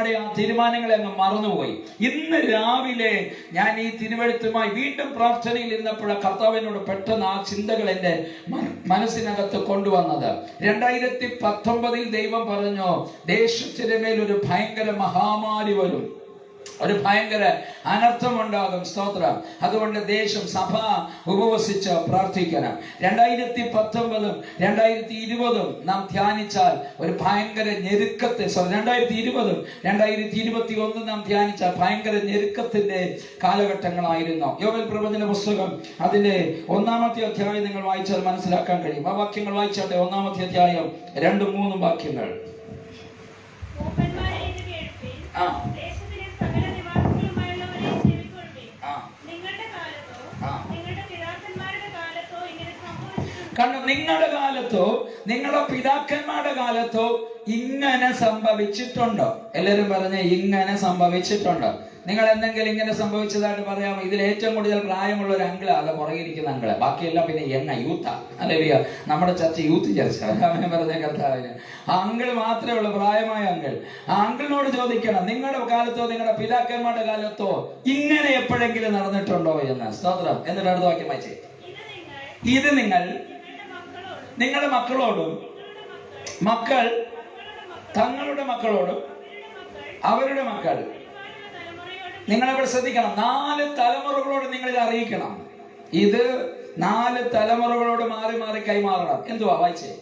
പാടെ ആ തീരുമാനങ്ങളെ അങ്ങ് മറന്നുപോയി. ഇന്ന് രാവിലെ ഞാൻ ഈ തിരുവെഴുത്തുമായി വീണ്ടും പ്രാർത്ഥനയിൽ ഇരുന്നപ്പോഴാണ് കർത്താവിനോട് പെട്ടെന്ന് ആ ചിന്തകൾ എൻ്റെ മനസ്സിനകത്ത് കൊണ്ടുവന്നത്. 2019 ദൈവം പറഞ്ഞു, ദേശത്തിന്റെ മേൽ ഒരു ഭയങ്കര മഹാമാരി വരും, ഒരു ഭയങ്കര അനർത്ഥമുണ്ടാകും. സ്തോത്രം. അതുകൊണ്ട് ദേശം, സഭ ഉപവസിച്ച് പ്രാർത്ഥിക്കണം. 2019 2020 നാം ധ്യാനിച്ചാൽ ഒരു ഭയങ്കര ഞെരുക്കത്തെ, 2020 2021 നാം ധ്യാനിച്ചാൽ ഭയങ്കര ഞെരുക്കത്തിന്റെ കാലഘട്ടങ്ങളായിരുന്നു. യോവേൽ പ്രവചന പുസ്തകം അതിന്റെ 1-ാമത്തെ അധ്യായം നിങ്ങൾ വായിച്ചാൽ മനസ്സിലാക്കാൻ കഴിയും. ആ വാക്യങ്ങൾ വായിച്ചാട്ടെ. 1-ാമത്തെ അധ്യായം 2-3 വാക്യങ്ങൾ. കാരണം നിങ്ങളുടെ കാലത്തോ നിങ്ങളുടെ പിതാക്കന്മാരുടെ കാലത്തോ ഇങ്ങനെ സംഭവിച്ചിട്ടുണ്ടോ? എല്ലാവരും പറഞ്ഞ ഇങ്ങനെ സംഭവിച്ചിട്ടുണ്ടോ? നിങ്ങൾ എന്തെങ്കിലും ഇങ്ങനെ സംഭവിച്ചതായിട്ട് പറയാമോ? ഇതിൽ ഏറ്റവും കൂടുതൽ പ്രായമുള്ള ഒരു അങ്കിളാ, അല്ല പുറകിരിക്കുന്ന അങ്കിള്, ബാക്കിയെല്ലാം പിന്നെ യൂത്താ. അല്ലെ, നമ്മുടെ ചർച്ച യൂത്ത് ചർച്ച. അവനെ പറഞ്ഞ കർത്താവിന് ആ അങ്കിൾ മാത്രമേ ഉള്ളൂ, പ്രായമായ അങ്കിൾ. ആ അങ്കിളിനോട് ചോദിക്കണം, നിങ്ങളുടെ കാലത്തോ നിങ്ങളുടെ പിതാക്കന്മാരുടെ കാലത്തോ ഇങ്ങനെ എപ്പോഴെങ്കിലും നടന്നിട്ടുണ്ടോ എന്ന്. സ്തോത്രം. എന്നിട്ട് അടുത്ത വാക്യം വായിച്ചേ. ഇത് നിങ്ങൾ നിങ്ങളുടെ മക്കളോടും മക്കൾ തങ്ങളുടെ മക്കളോടും അവരുടെ മക്കൾ, നിങ്ങളിവിടെ ശ്രദ്ധിക്കണം, 4 തലമുറകളോട് നിങ്ങളിത് അറിയിക്കണം. ഇത് 4 തലമുറകളോട് മാറി മാറി കൈമാറണം. എന്തുവാ വായിച്ചേ?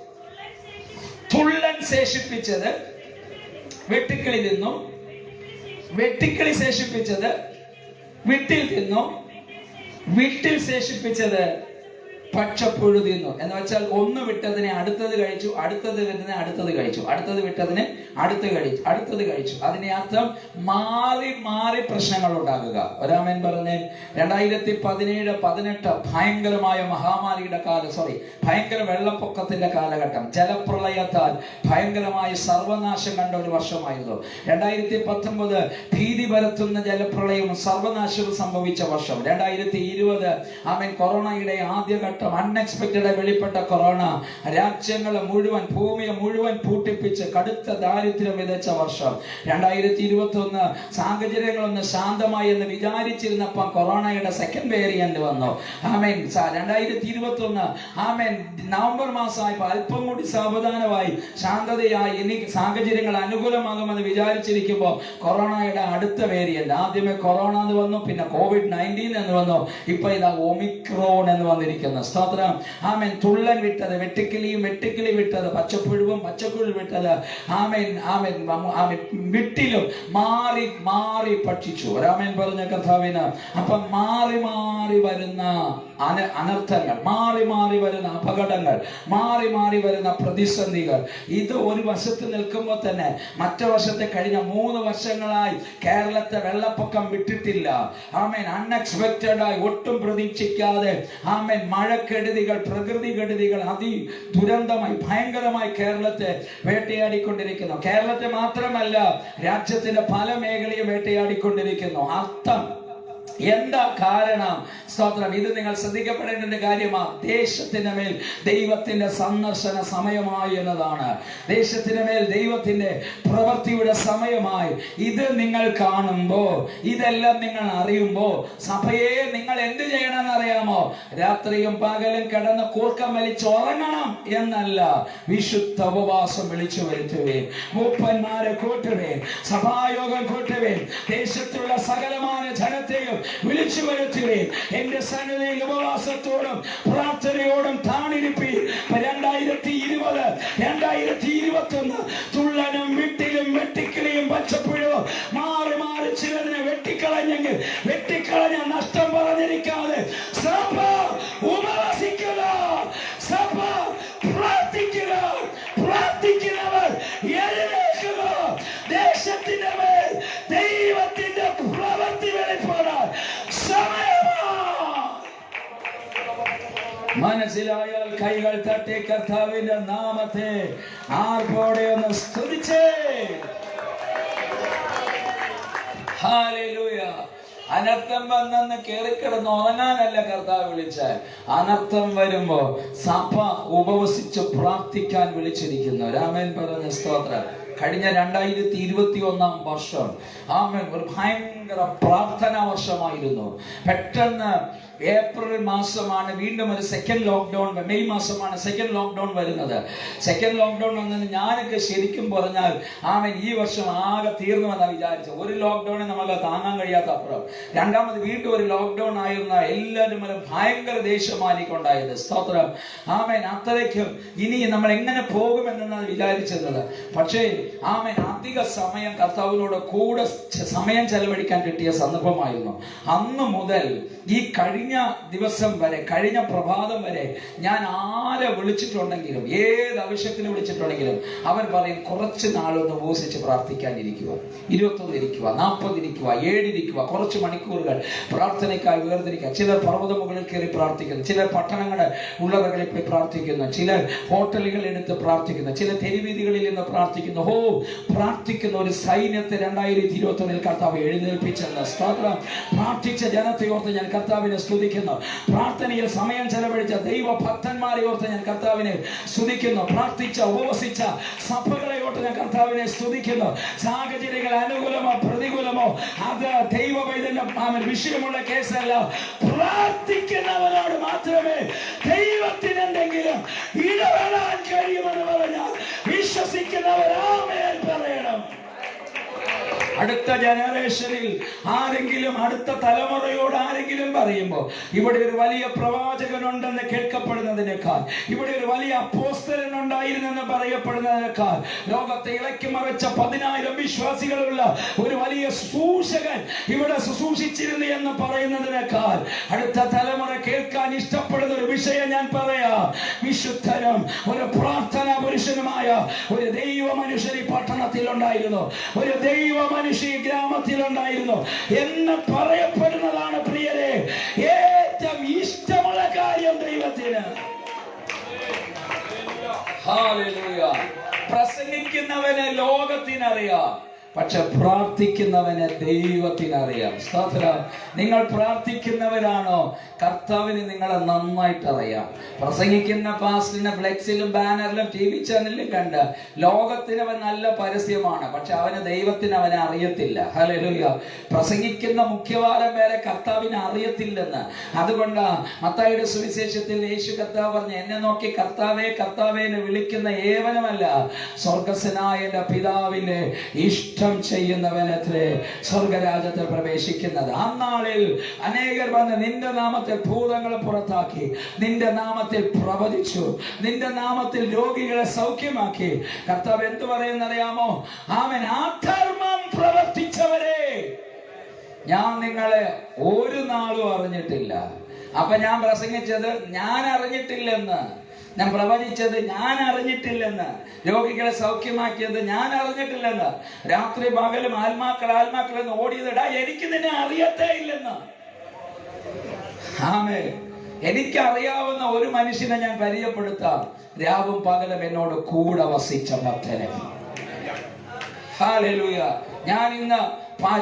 തുള്ളൻ ശേഷിപ്പിച്ചത് വെട്ടുക്കിളി തിന്നു, വെട്ടുക്കിളി ശേഷിപ്പിച്ചത് വിട്ടിൽ തിന്നു, വിട്ടിൽ ശേഷിപ്പിച്ചത് പക്ഷപ്പുഴു തിന്നു. എന്ന് വെച്ചാൽ ഒന്ന് വിട്ടതിനെ അടുത്തത് കഴിച്ചു, അടുത്തത് വിട്ടതിനെ അടുത്തത് കഴിച്ചു, അടുത്തത് വിട്ടതിനെ അടുത്തത് കഴിച്ചു. അതിന്റെ അർത്ഥം മാറി മാറി പ്രശ്നങ്ങൾ ഉണ്ടാകുക. ഒരാമൻ പറഞ്ഞേ. 2017-18 ഭയങ്കരമായ മഹാമാരിയുടെ ഭയങ്കര വെള്ളപ്പൊക്കത്തിന്റെ കാലഘട്ടം, ജലപ്രളയത്താൽ ഭയങ്കരമായ സർവനാശം കണ്ട ഒരു വർഷമായിരുന്നു. 2019 ഭീതി പരത്തുന്ന ജലപ്രളയവും സർവനാശവും സംഭവിച്ച വർഷം. 2020 കൊറോണയുടെ ആദ്യഘട്ടം, അൺഎക്സ്പെക്റ്റഡ് വെളിപ്പെട്ട കൊറോണ രാജ്യങ്ങളെ മുഴുവൻ, ഭൂമിയെ മുഴുവൻ പൂട്ടിപ്പിച്ച് കടുത്ത ദാരിദ്ര്യം വിതച്ച വർഷം. 2021 സാഹചര്യങ്ങളൊന്ന് ശാന്തമായി എന്ന് വിചാരിച്ചിരുന്നപ്പം കൊറോണയുടെ സെക്കൻഡ് വേരിയന്റ് വന്നു. 2021 നവംബർ മാസമായപ്പോൾ അല്പം കൂടി സാവധാനമായി, ശാന്തതയായി, ഇനി സാഹചര്യങ്ങൾ അനുകൂലമാകുമെന്ന് വിചാരിച്ചിരിക്കുമ്പോൾ കൊറോണയുടെ അടുത്ത വേരിയന്റ്, ആദ്യമേ കൊറോണ എന്ന് വന്നു, പിന്നെ COVID-19 എന്ന് വന്നു, ഇപ്പൊ ഇതാ ഒമിക്രോൺ എന്ന് വന്നിരിക്കുന്നു. സ്തോത്രം. തുള്ളൻ വിട്ടത് വെട്ടുക്കിളിയും, വെട്ടുക്കിളി വിട്ടത് പച്ചപ്പുഴുവും, പച്ചപ്പുഴു വിട്ടത് വിട്ടിലും മാറി മാറി ഭക്ഷിച്ചു. ഒരാമൻ പറഞ്ഞ കർത്താവിന്. അപ്പം മാറി മാറി വരുന്ന അനർത്ഥങ്ങൾ, മാറി മാറി വരുന്ന അപകടങ്ങൾ, മാറി മാറി വരുന്ന പ്രതിസന്ധികൾ, ഇത് ഒരു വശത്ത് നിൽക്കുമ്പോൾ തന്നെ മറ്റു വശത്തെ കഴിഞ്ഞ 3 വർഷങ്ങളായി കേരളത്തെ വെള്ളപ്പൊക്കം വിട്ടിട്ടില്ല. അൺഎക്സ്പെക്റ്റഡ് ആയി, ഒട്ടും പ്രതീക്ഷിക്കാതെ മഴക്കെടുതികൾ, പ്രകൃതി കെടുതികൾ ദുരന്തമായി, ഭയങ്കരമായി കേരളത്തെ വേട്ടയാടിക്കൊണ്ടിരിക്കുന്നു. കേരളത്തെ മാത്രമല്ല, രാജ്യത്തിന്റെ പല മേഖലയും വേട്ടയാടിക്കൊണ്ടിരിക്കുന്നു. അർത്ഥം എന്താ കാരണം? സ്തോത്രം. ഇത് നിങ്ങൾ ശ്രദ്ധിക്കപ്പെടേണ്ട കാര്യമാണ്. ദേശത്തിന്റെ മേൽ ദൈവത്തിന്റെ സന്ദർശന സമയമായി എന്നതാണ്. ദേശത്തിന്റെ മേൽ ദൈവത്തിന്റെ പ്രവൃത്തിയുടെ സമയമായി. ഇത് നിങ്ങൾ കാണുമ്പോ, ഇതെല്ലാം നിങ്ങൾ അറിയുമ്പോ, സഭയെ നിങ്ങൾ എന്ത് ചെയ്യണമെന്ന് അറിയാമോ? രാത്രിയും പകലും കിടന്ന് കൂർക്കം വലിച്ചുറങ്ങണം എന്നല്ല, വിശുദ്ധ ഉപവാസം വിളിച്ചു വരുത്തുവേ, മൂപ്പന്മാരെ കൂട്ടുവേ, സഭായോഗം കൂട്ടുവേ, ദേശത്തുള്ള സകലമായ ജനത്തെയും വിളിച്ചു വരുത്തുവേ, എന്റെ സന്നിധിയിൽ ഉപവാസത്തോടും പ്രാർത്ഥനയോടും താണിരിപ്പി. 2020 2021 തുള്ളനും വിട്ടിലും വെട്ടിക്കിളിയും പച്ചപ്പുഴവും മാറി മാറി ചിലതിനെ വെട്ടിക്കളഞ്ഞെങ്കിൽ വെട്ടിക്കളഞ്ഞ നഷ്ടം പറഞ്ഞിരിക്കാതെ സഭ ഉപവസിക്കുക, സഭ പ്രാർത്ഥിക്കുക, പ്രാർത്ഥിക്കുന്നവർ എഴുന്നേൽക്കുക. ദേശത്തിന്റെ മേൽ ദൈവത്തിന്റെ പ്രവൃത്തി വെളിപ്പെടാൻ സമയമാണ്. മനസ്സിലായാൽ കൈകൾ തട്ടി കർത്താവിന്റെ നാമത്തെ ആർപ്പോടെ ഒന്ന് സ്തുതിച്ചേ. ഹല്ലേലൂയ. അനർത്ഥം വന്നെന്ന് കേറിക്കിടന്ന് ഉറങ്ങാനല്ല കർത്താവ് വിളിച്ചാൽ, അനർത്ഥം വരുമ്പോ സഭ ഉപവസിച്ച് പ്രാർത്ഥിക്കാൻ വിളിച്ചിരിക്കുന്നു. രാമൻ പറഞ്ഞ സ്തോത്രം. കഴിഞ്ഞ 2021 വർഷം ആമേൻ ഒരു ഭയങ്കര പ്രാർത്ഥനാ വർഷമായിരുന്നു. പെട്ടെന്ന് ഏപ്രിൽ മാസമാണ് വീണ്ടും ഒരു സെക്കൻഡ് ലോക്ക്ഡൌൺ, മെയ് മാസമാണ് സെക്കൻഡ് ലോക്ക്ഡൌൺ വരുന്നത്. സെക്കൻഡ് ലോക്ക്ഡൌൺ വന്നത് ഞാനൊക്കെ ശരിക്കും പറഞ്ഞാൽ ആമേൻ ഈ വർഷം ആകെ തീർന്നുവെന്നാണ് വിചാരിച്ചത്. ഒരു ലോക്ക്ഡൌണിൽ നമുക്ക് താങ്ങാൻ കഴിയാത്ത അപ്പുറം രണ്ടാമത് വീണ്ടും ഒരു ലോക്ക്ഡൌൺ ആയിരുന്ന എല്ലാവരും ഭയങ്കര ദേശമാനിക്കുണ്ടായത്. സ്തോത്രം. ആമേൻ അത്രയ്ക്കും ഇനി നമ്മൾ എങ്ങനെ പോകുമെന്നാണ് വിചാരിച്ചിരുന്നത്. പക്ഷേ ആമേൻ അധിക സമയം കർത്താവിനോട് കൂടെ സമയം ചെലവഴിക്കാൻ കിട്ടിയ സന്ദർഭമായിരുന്നു. അന്ന് മുതൽ ഈ കഴിഞ്ഞ ദിവസം വരെ, കഴിഞ്ഞ പ്രഭാതം വരെ ഞാൻ ആരെ വിളിച്ചിട്ടുണ്ടെങ്കിലും, ഏത് ആവശ്യത്തിന് വിളിച്ചിട്ടുണ്ടെങ്കിലും അവർ പറയും കുറച്ച് നാളൊന്ന് ഉപവസിച്ച് പ്രാർത്ഥിക്കാനിരിക്കുക, 21 ഇരിക്കുക, 40 ഇരിക്കുക, 7 ഇരിക്കുക, കുറച്ച് മണിക്കൂറുകൾ പ്രാർത്ഥനയ്ക്കായി വേർതിരിക്കുക. ചിലർ പർവ്വത മുകളിൽ കയറി പ്രാർത്ഥിക്കുന്നു, ചിലർ പട്ടണങ്ങളുടെ ഉള്ളറകളിൽ പോയി പ്രാർത്ഥിക്കുന്നു, ചിലർ ഹോട്ടലുകൾ എടുത്ത് പ്രാർത്ഥിക്കുന്നു, ചില തെരുവീതികളിൽ നിന്ന് പ്രാർത്ഥിക്കുന്നു. പ്രാർത്ഥിക്കുന്ന ഒരു സൈന്യത്തെ 2021 കർത്താവ് എഴുന്നേൽപ്പിച്ചെന്ന്. സ്തോത്രം. പ്രാർത്ഥിച്ച ജനത്തെ ഓർത്ത് ഞാൻ കർത്താവിനെ സ്തുതിക്കുന്നു. പ്രാർത്ഥനയിൽ സമയം ചെലവഴിച്ച ദൈവ ഭക്തന്മാരെ ഓർത്ത് ഞാൻ കർത്താവിനെ സ്തുതിക്കുന്നു. പ്രാർത്ഥിച്ച ഉപവസിച്ച സഭകളെ ഓർത്ത് ഞാൻ കർത്താവിനെ സ്തുതിക്കുന്നു. സാഹചര്യങ്ങൾ അനുകൂലമോ പ്രതികൂലമോ അത് ദൈവവൈദ്യന്റെ വിഷയമുള്ള കേസല്ല. പ്രാർത്ഥിക്കുന്നവനോട് മാത്രമേ ദൈവത്തിന് എന്തെങ്കിലും ഇടപെടാൻ കഴിയുമെന്ന് പറഞ്ഞാൽ വിശ്വസിക്കുന്നവർ ആമേൻ പറയണം. അടുത്ത ജനറേഷനിൽ ആരെങ്കിലും, അടുത്ത തലമുറയോട് ആരെങ്കിലും പറയുമ്പോൾ ഇവിടെ ഒരു വലിയ പ്രവാചകനുണ്ടെന്ന് കേൾക്കപ്പെടുന്നതിനേക്കാൾ, ഇവിടെ ഒരു വലിയ അപ്പോസ്തലൻ ഉണ്ടായിരുന്നെന്ന് പറയപ്പെടുന്നതിനേക്കാൾ, ലോകത്തെ ഇളക്കി മറിച്ച 10,000 വിശ്വാസികളുള്ള ഒരു വലിയ ശുശ്രൂഷകൻ ഇവിടെ ശുശ്രൂഷിച്ചിരുന്നു എന്ന് പറയുന്നതിനേക്കാൾ അടുത്ത തലമുറ കേൾക്കാൻ ഇഷ്ടപ്പെടുന്ന ഒരു വിഷയം ഞാൻ പറയാം. വിശുദ്ധനും ഒരു പ്രാർത്ഥനാ പുരുഷനുമായ ഒരു ദൈവ മനുഷ്യൻ ഈ പട്ടണത്തിൽ ഉണ്ടായിരുന്നു, ഒരു ദൈവ മനുഷ്യ ഗ്രാമത്തിലുണ്ടായിരുന്നു എന്ന് പറയപ്പെടുന്നതാണ് പ്രിയരെ ഏറ്റവും ഇഷ്ടമുള്ള കാര്യം ദൈവത്തിന്. ഹല്ലേലൂയ. പ്രസംഗിക്കുന്നവനെ ലോകത്തിനറിയാം, പക്ഷെ പ്രാർത്ഥിക്കുന്നവനെ ദൈവത്തിനറിയാം. സ്തോത്രം. നിങ്ങൾ പ്രാർത്ഥിക്കുന്നവരാണോ? കർത്താവിന് നിങ്ങളെ നന്നായിട്ട് അറിയാം. പ്രസംഗിക്കുന്ന പാസ്റ്ററിനെ ഫ്ലെക്സിലും ബാനറിലും TV ചാനലിലും കണ്ട് ലോകത്തിന് അവൻ നല്ല പരസ്യമാണ്, പക്ഷെ അവന് ദൈവത്തിന് അവനെ അറിയത്തില്ല. ഹല്ലേലൂയ. പ്രസംഗിക്കുന്ന മുഖ്യവാരം പേരെ കർത്താവിനെ അറിയത്തില്ലെന്ന്. അതുകൊണ്ട് മത്തായിയുടെ സുവിശേഷത്തിൽ യേശു കർത്താവ് പറഞ്ഞു, എന്നെ നോക്കി കർത്താവേ കർത്താവേ എന്ന് വിളിക്കുന്ന ഏവനുമല്ല സ്വർഗസ്വനായ എന്റെ പിതാവിന്റെ ഇഷ്ടം ചെയ്യുന്നവനത്രേ സ്വർഗരാജ്യത്തിൽ പ്രവേശിക്കുന്നത്. അന്നാളിൽ അനേകർ വന്ന് നിന്റെ നാമത്തിൽ ഭൂതങ്ങളെ പുറത്താക്കി, നിന്റെ നാമത്തിൽ പ്രവചിച്ചു, നിന്റെ നാമത്തിൽ രോഗികളെ സൗഖ്യമാക്കി. കർത്താവ് എന്തു പറയുന്നറിയാമോ? അവൻ അധർമ്മം പ്രവർത്തിച്ചവരെ ഞാൻ നിങ്ങളെ ഒരു നാളും അറിഞ്ഞിട്ടില്ല. അപ്പൊ ഞാൻ പ്രസംഗിച്ചത് ഞാൻ അറിഞ്ഞിട്ടില്ലെന്ന്, ഞാൻ പ്രവചിച്ചത് ഞാൻ അറിഞ്ഞിട്ടില്ലെന്ന്, രോഗികളെ സൗഖ്യമാക്കിയത് ഞാൻ അറിഞ്ഞിട്ടില്ലെന്ന്, രാത്രി പകലും ആത്മാക്കളെന്ന് ഓടിയതിടാ എനിക്ക് നിന്നെ അറിയത്തേ ഇല്ലെന്ന്. ആമേൻ. എനിക്കറിയാവുന്ന ഒരു മനുഷ്യനെ ഞാൻ പരിചയപ്പെടുത്താം, രാവും പകലും എന്നോട് കൂടെ വസിച്ച ഭക്തനെ. ഹല്ലേലൂയ. ഞാൻ ഇന്ന്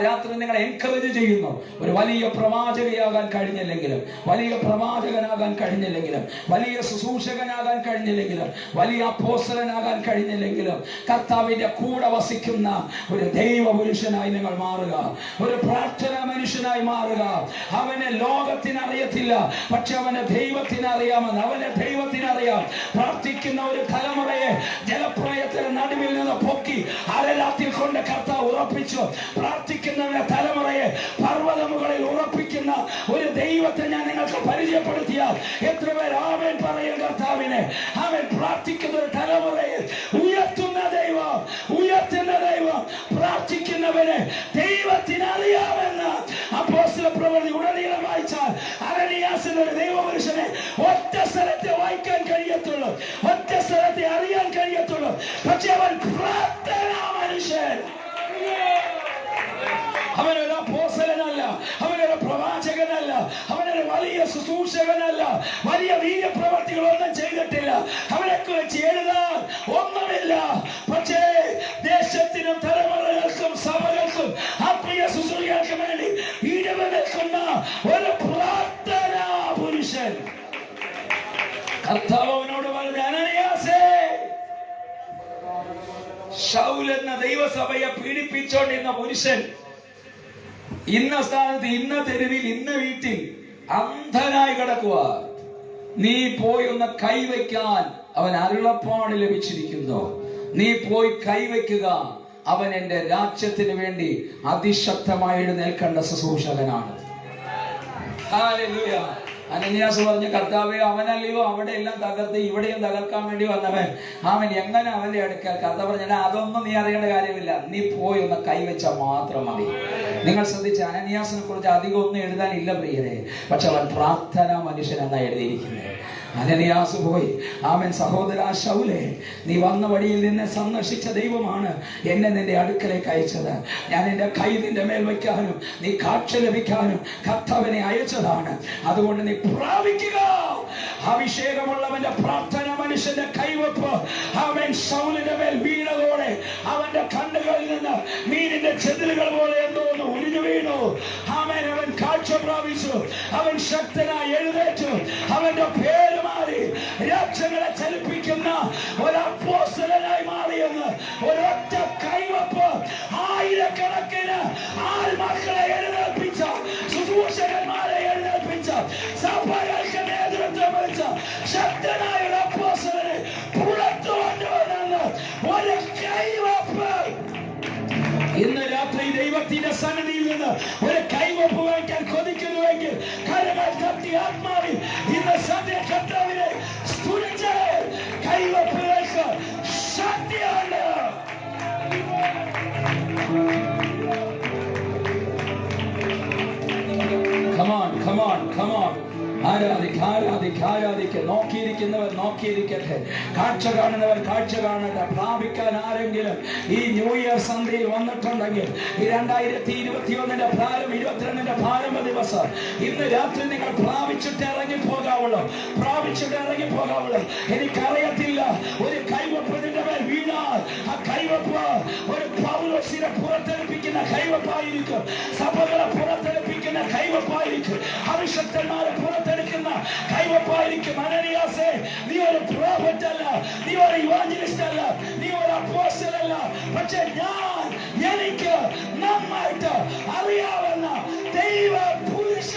രാത്രി നിങ്ങളെ എൻകറേജ് ചെയ്യുന്നു. ഒരു വലിയ പ്രവാചകയാകാൻ കഴിഞ്ഞില്ലെങ്കിലും, വലിയ പ്രവാചകനാകാൻ കഴിഞ്ഞില്ലെങ്കിലും, വലിയ ശുശ്രൂഷകനാകാൻ കഴിഞ്ഞില്ലെങ്കിലും, വലിയ അപ്പോസ്തലനാകാൻ കഴിഞ്ഞില്ലെങ്കിലും, കർത്താവിന്റെ കൂടെ വസിക്കുന്ന ഒരു ദൈവ പുരുഷനായി നിങ്ങൾ മാറുക, ഒരു പ്രാർത്ഥനാ മനുഷ്യനായി മാറുക. അവനെ ലോകത്തിനറിയത്തില്ല, പക്ഷെ അവനെ ദൈവത്തിനറിയാമെന്ന്. അവനെ ദൈവത്തിനറിയാം. പ്രാർത്ഥിക്കുന്ന ഒരു തലമുറയെ ജലപ്രളയത്തിന് നടുവിൽ നിന്ന് പൊക്കി അരരാത്തിൽ കൊണ്ട് കർത്താവ് ഉറപ്പിച്ചു. പ്രാർത്ഥിക്കുന്നവരുടെ തലമുറയെ പർവ്വതമുകളിൽ ഉറപ്പിക്കുന്ന ഒരു ദൈവത്തെ ഞാൻ നിങ്ങൾക്ക് പരിചയപ്പെടുത്തിയാൽ എത്ര പേർ ആമേൻ പറയും കർത്താവിനെ? അവൻ പ്രാർത്ഥിക്കുന്ന ഒരു തലമുറയെ ഉയർത്തുന്ന ദൈവം, ഉയർത്തുന്ന ദൈവം. പ്രാർത്ഥിക്കുന്നവനെ ദൈവത്തിനറിയാമെന്ന് അപ്പോസ്തല പ്രവൃത്തി ഉടനീളം വായിച്ചാൽ അനനിയാസിന് ഒരു ദൈവപുരുഷനെ ഒറ്റ സ്ഥലത്തെ വായിക്കാൻ കഴിയത്തുള്ളൂ, ഒറ്റ സ്ഥലത്തെ അറിയാൻ കഴിയത്തുള്ളൂ. പക്ഷെ അവൻ പ്രാർത്ഥനാ മനുഷ്യൻ. അവനൊരു അപ്പോസ്തലനല്ല, അവനൊരു പ്രവാചകനല്ല, അവനൊരു വലിയ ശുശ്രൂഷകനല്ല, വലിയ വീര്യപ്രവർത്തികളൊന്നും ചെയ്തിട്ടില്ല, അവനെ കുറിച്ച് എഴുതാൻ ഒന്നുമില്ല. പക്ഷേ ദേശത്തിനും തലമുറകൾക്കും സഭകൾക്കും ആത്മീയ ശുശ്രൂഷകൾക്കും വേണ്ടി ഇടവ് നിൽക്കുന്ന ഒരു പ്രാർത്ഥനാ പുരുഷൻ. കർത്താവ് അവനോട് പറഞ്ഞു, അനനിയാസേ ശൗൽ എന്ന ദൈവസഭയെ പീഡിപ്പിച്ചോണ്ടിരുന്ന പുരുഷൻ ഇന്ന സ്ഥാനത്ത്, ഇന്ന തെരുവിൽ, ഇന്ന വീട്ടിൽ അന്ധനായി കിടക്കുക. നീ പോയി ഒന്ന് കൈവയ്ക്കാൻ അവൻ അരുളപ്പാട് ലഭിച്ചിരിക്കുന്നു. നീ പോയി കൈവയ്ക്കുക. അവൻ എന്റെ രാജ്യത്തിന് വേണ്ടി അതിശക്തമായി എഴുന്നേൽക്കേണ്ട ശുശ്രൂഷകനാണ്. ഹല്ലേലൂയ. അനന്യാസ് പറഞ്ഞു, കർത്താവേ, അവനല്ലയോ അവിടെ എല്ലാം തകർത്ത് ഇവിടെയും തകർക്കാൻ വേണ്ടി വന്നവൻ, അവൻ എങ്ങനെ അവന്റെ അടുക്കൽ? കർത്താവ് പറഞ്ഞു, അതൊന്നും നീ അറിയേണ്ട കാര്യമില്ല, നീ പോയി ഒന്ന് കൈവച്ചാൽ മാത്രം മതി. നിങ്ങൾ ശ്രദ്ധിച്ച, അനന്യാസിനെ കുറിച്ച് അധികം ഒന്നും എഴുതാനില്ല പ്രിയരെ, പക്ഷെ അവൻ പ്രാർത്ഥനാ മനുഷ്യൻ എന്നാണ് എഴുതിയിരിക്കുന്നത്. അനന്യാസ് പോയി, ആമേൻ, സഹോദരാ ശൗലേ, നീ വന്ന വഴിയിൽ നിന്നെ സന്ദർശിച്ച ദൈവമാണ് എന്നെ നിന്റെ അടുക്കലേക്ക് അയച്ചത്. ഞാൻ എന്റെ കൈ നിന്റെ മേൽ വയ്ക്കാനും നീ കാഴ്ച ലഭിക്കാനും കർത്താവിനെ അയച്ചതാണ്. അതുകൊണ്ട് നീ പ്രാപിക്കുക. അഭിഷേകമുള്ളവന്റെ പ്രാർത്ഥന മനുഷ്യന്റെ കൈവപ്പ് അവൻ ശൗലിന്റെ മേൽ വീണതോടെ അവന്റെ കണ്ണുകളിൽ നിന്ന് മീനിന്റെ ചെതിലുകൾ പോലെ എന്തോന്ന് ഉരിഞ്ഞു വീണു. അവൻ കാഴ്ച പ്രാപിച്ചു. അവൻ ശക്തനായി എഴുന്നേറ്റു. അവന്റെ പേര് മാറി രാജ്യങ്ങളെ ചലിപ്പിക്കുന്ന ഒരു അപ്പോസ്തലനായി മാറിയെന്ന് ഒരൊറ്റ കൈവപ്പ് ആയിരക്കണക്കിന് ആത്മാക്കളെ എഴുന്നേൽപ്പിച്ച, ശുശ്രൂഷകന്മാരെ എഴുന്നേൽപ്പിച്ച, സഭകൾക്ക് നേതൃത്വം വഹിച്ച ശക്തനായ ഒരു അപ്പോസ്തലനെ പുറത്തു കൊണ്ടുവന്നെന്ന് ഒരു കൈവപ്പ്. ഇന്ന് രാത്രി ദൈവത്തിന്റെ സന്നിധിയിൽ നിന്ന് ഒരു കൈവപ്പ് വാങ്ങിക്കാൻ കൊതിക്കുന്നുവെങ്കിൽ കരങ്ങൾ തട്ടി ആത്മാവിൽ ഇന്ന് സന്ധ്യ കർത്താവിനെ സ്തുതിച്ച് കൈവപ്പുകൾക്ക് ശക്തിയാണ്. Come on, come on, come on. ആരാധിക്ക. നോക്കിയിരിക്കുന്നവർ നോക്കിയിരിക്കട്ടെ, കാഴ്ച കാണുന്നവർ കാഴ്ച കാണട്ടെ. പ്രാപിക്കാൻ ആരെങ്കിലും ഈ ന്യൂ ഇയർ സന്ധ്യയിൽ വന്നിട്ടുണ്ടെങ്കിൽ, ഈ 2021 പ്രാരം 22 പ്രാരംഭ ദിവസം, ഇന്ന് രാത്രി നിങ്ങൾ പ്രാപിച്ചിട്ട് ഇറങ്ങിപ്പോകാവുള്ളൂ. എനിക്കറിയത്തില്ല, ഒരു കൈവപ്പ് നിന്റെ മേൽ വീണാൽ ആ കൈവപ്പ് ഒരു പൗലോസിനെ പുറത്തെടുപ്പിക്കുന്ന കൈവപ്പായിരിക്കും. സഭകളെ പുറത്തെടുപ്പിക്കുന്ന കൈവപ്പായിരിക്കും. അഭിഷക്തന്മാരെ പുറത്തെടുക്കുന്ന കൈവപ്പായിരിക്കും. അനനിയാസേ, നീ ഒരു പ്രോഫറ്റ് അല്ല, നീ ഒരു ഇവാഞ്ചലിസ്റ്റ് അല്ല, നീ ഒരു അപ്പോസ്തലൻ അല്ല. പക്ഷെ എനിക്ക് നന്നായിട്ട് അറിയാവുന്ന ദൈവ പുരുഷ.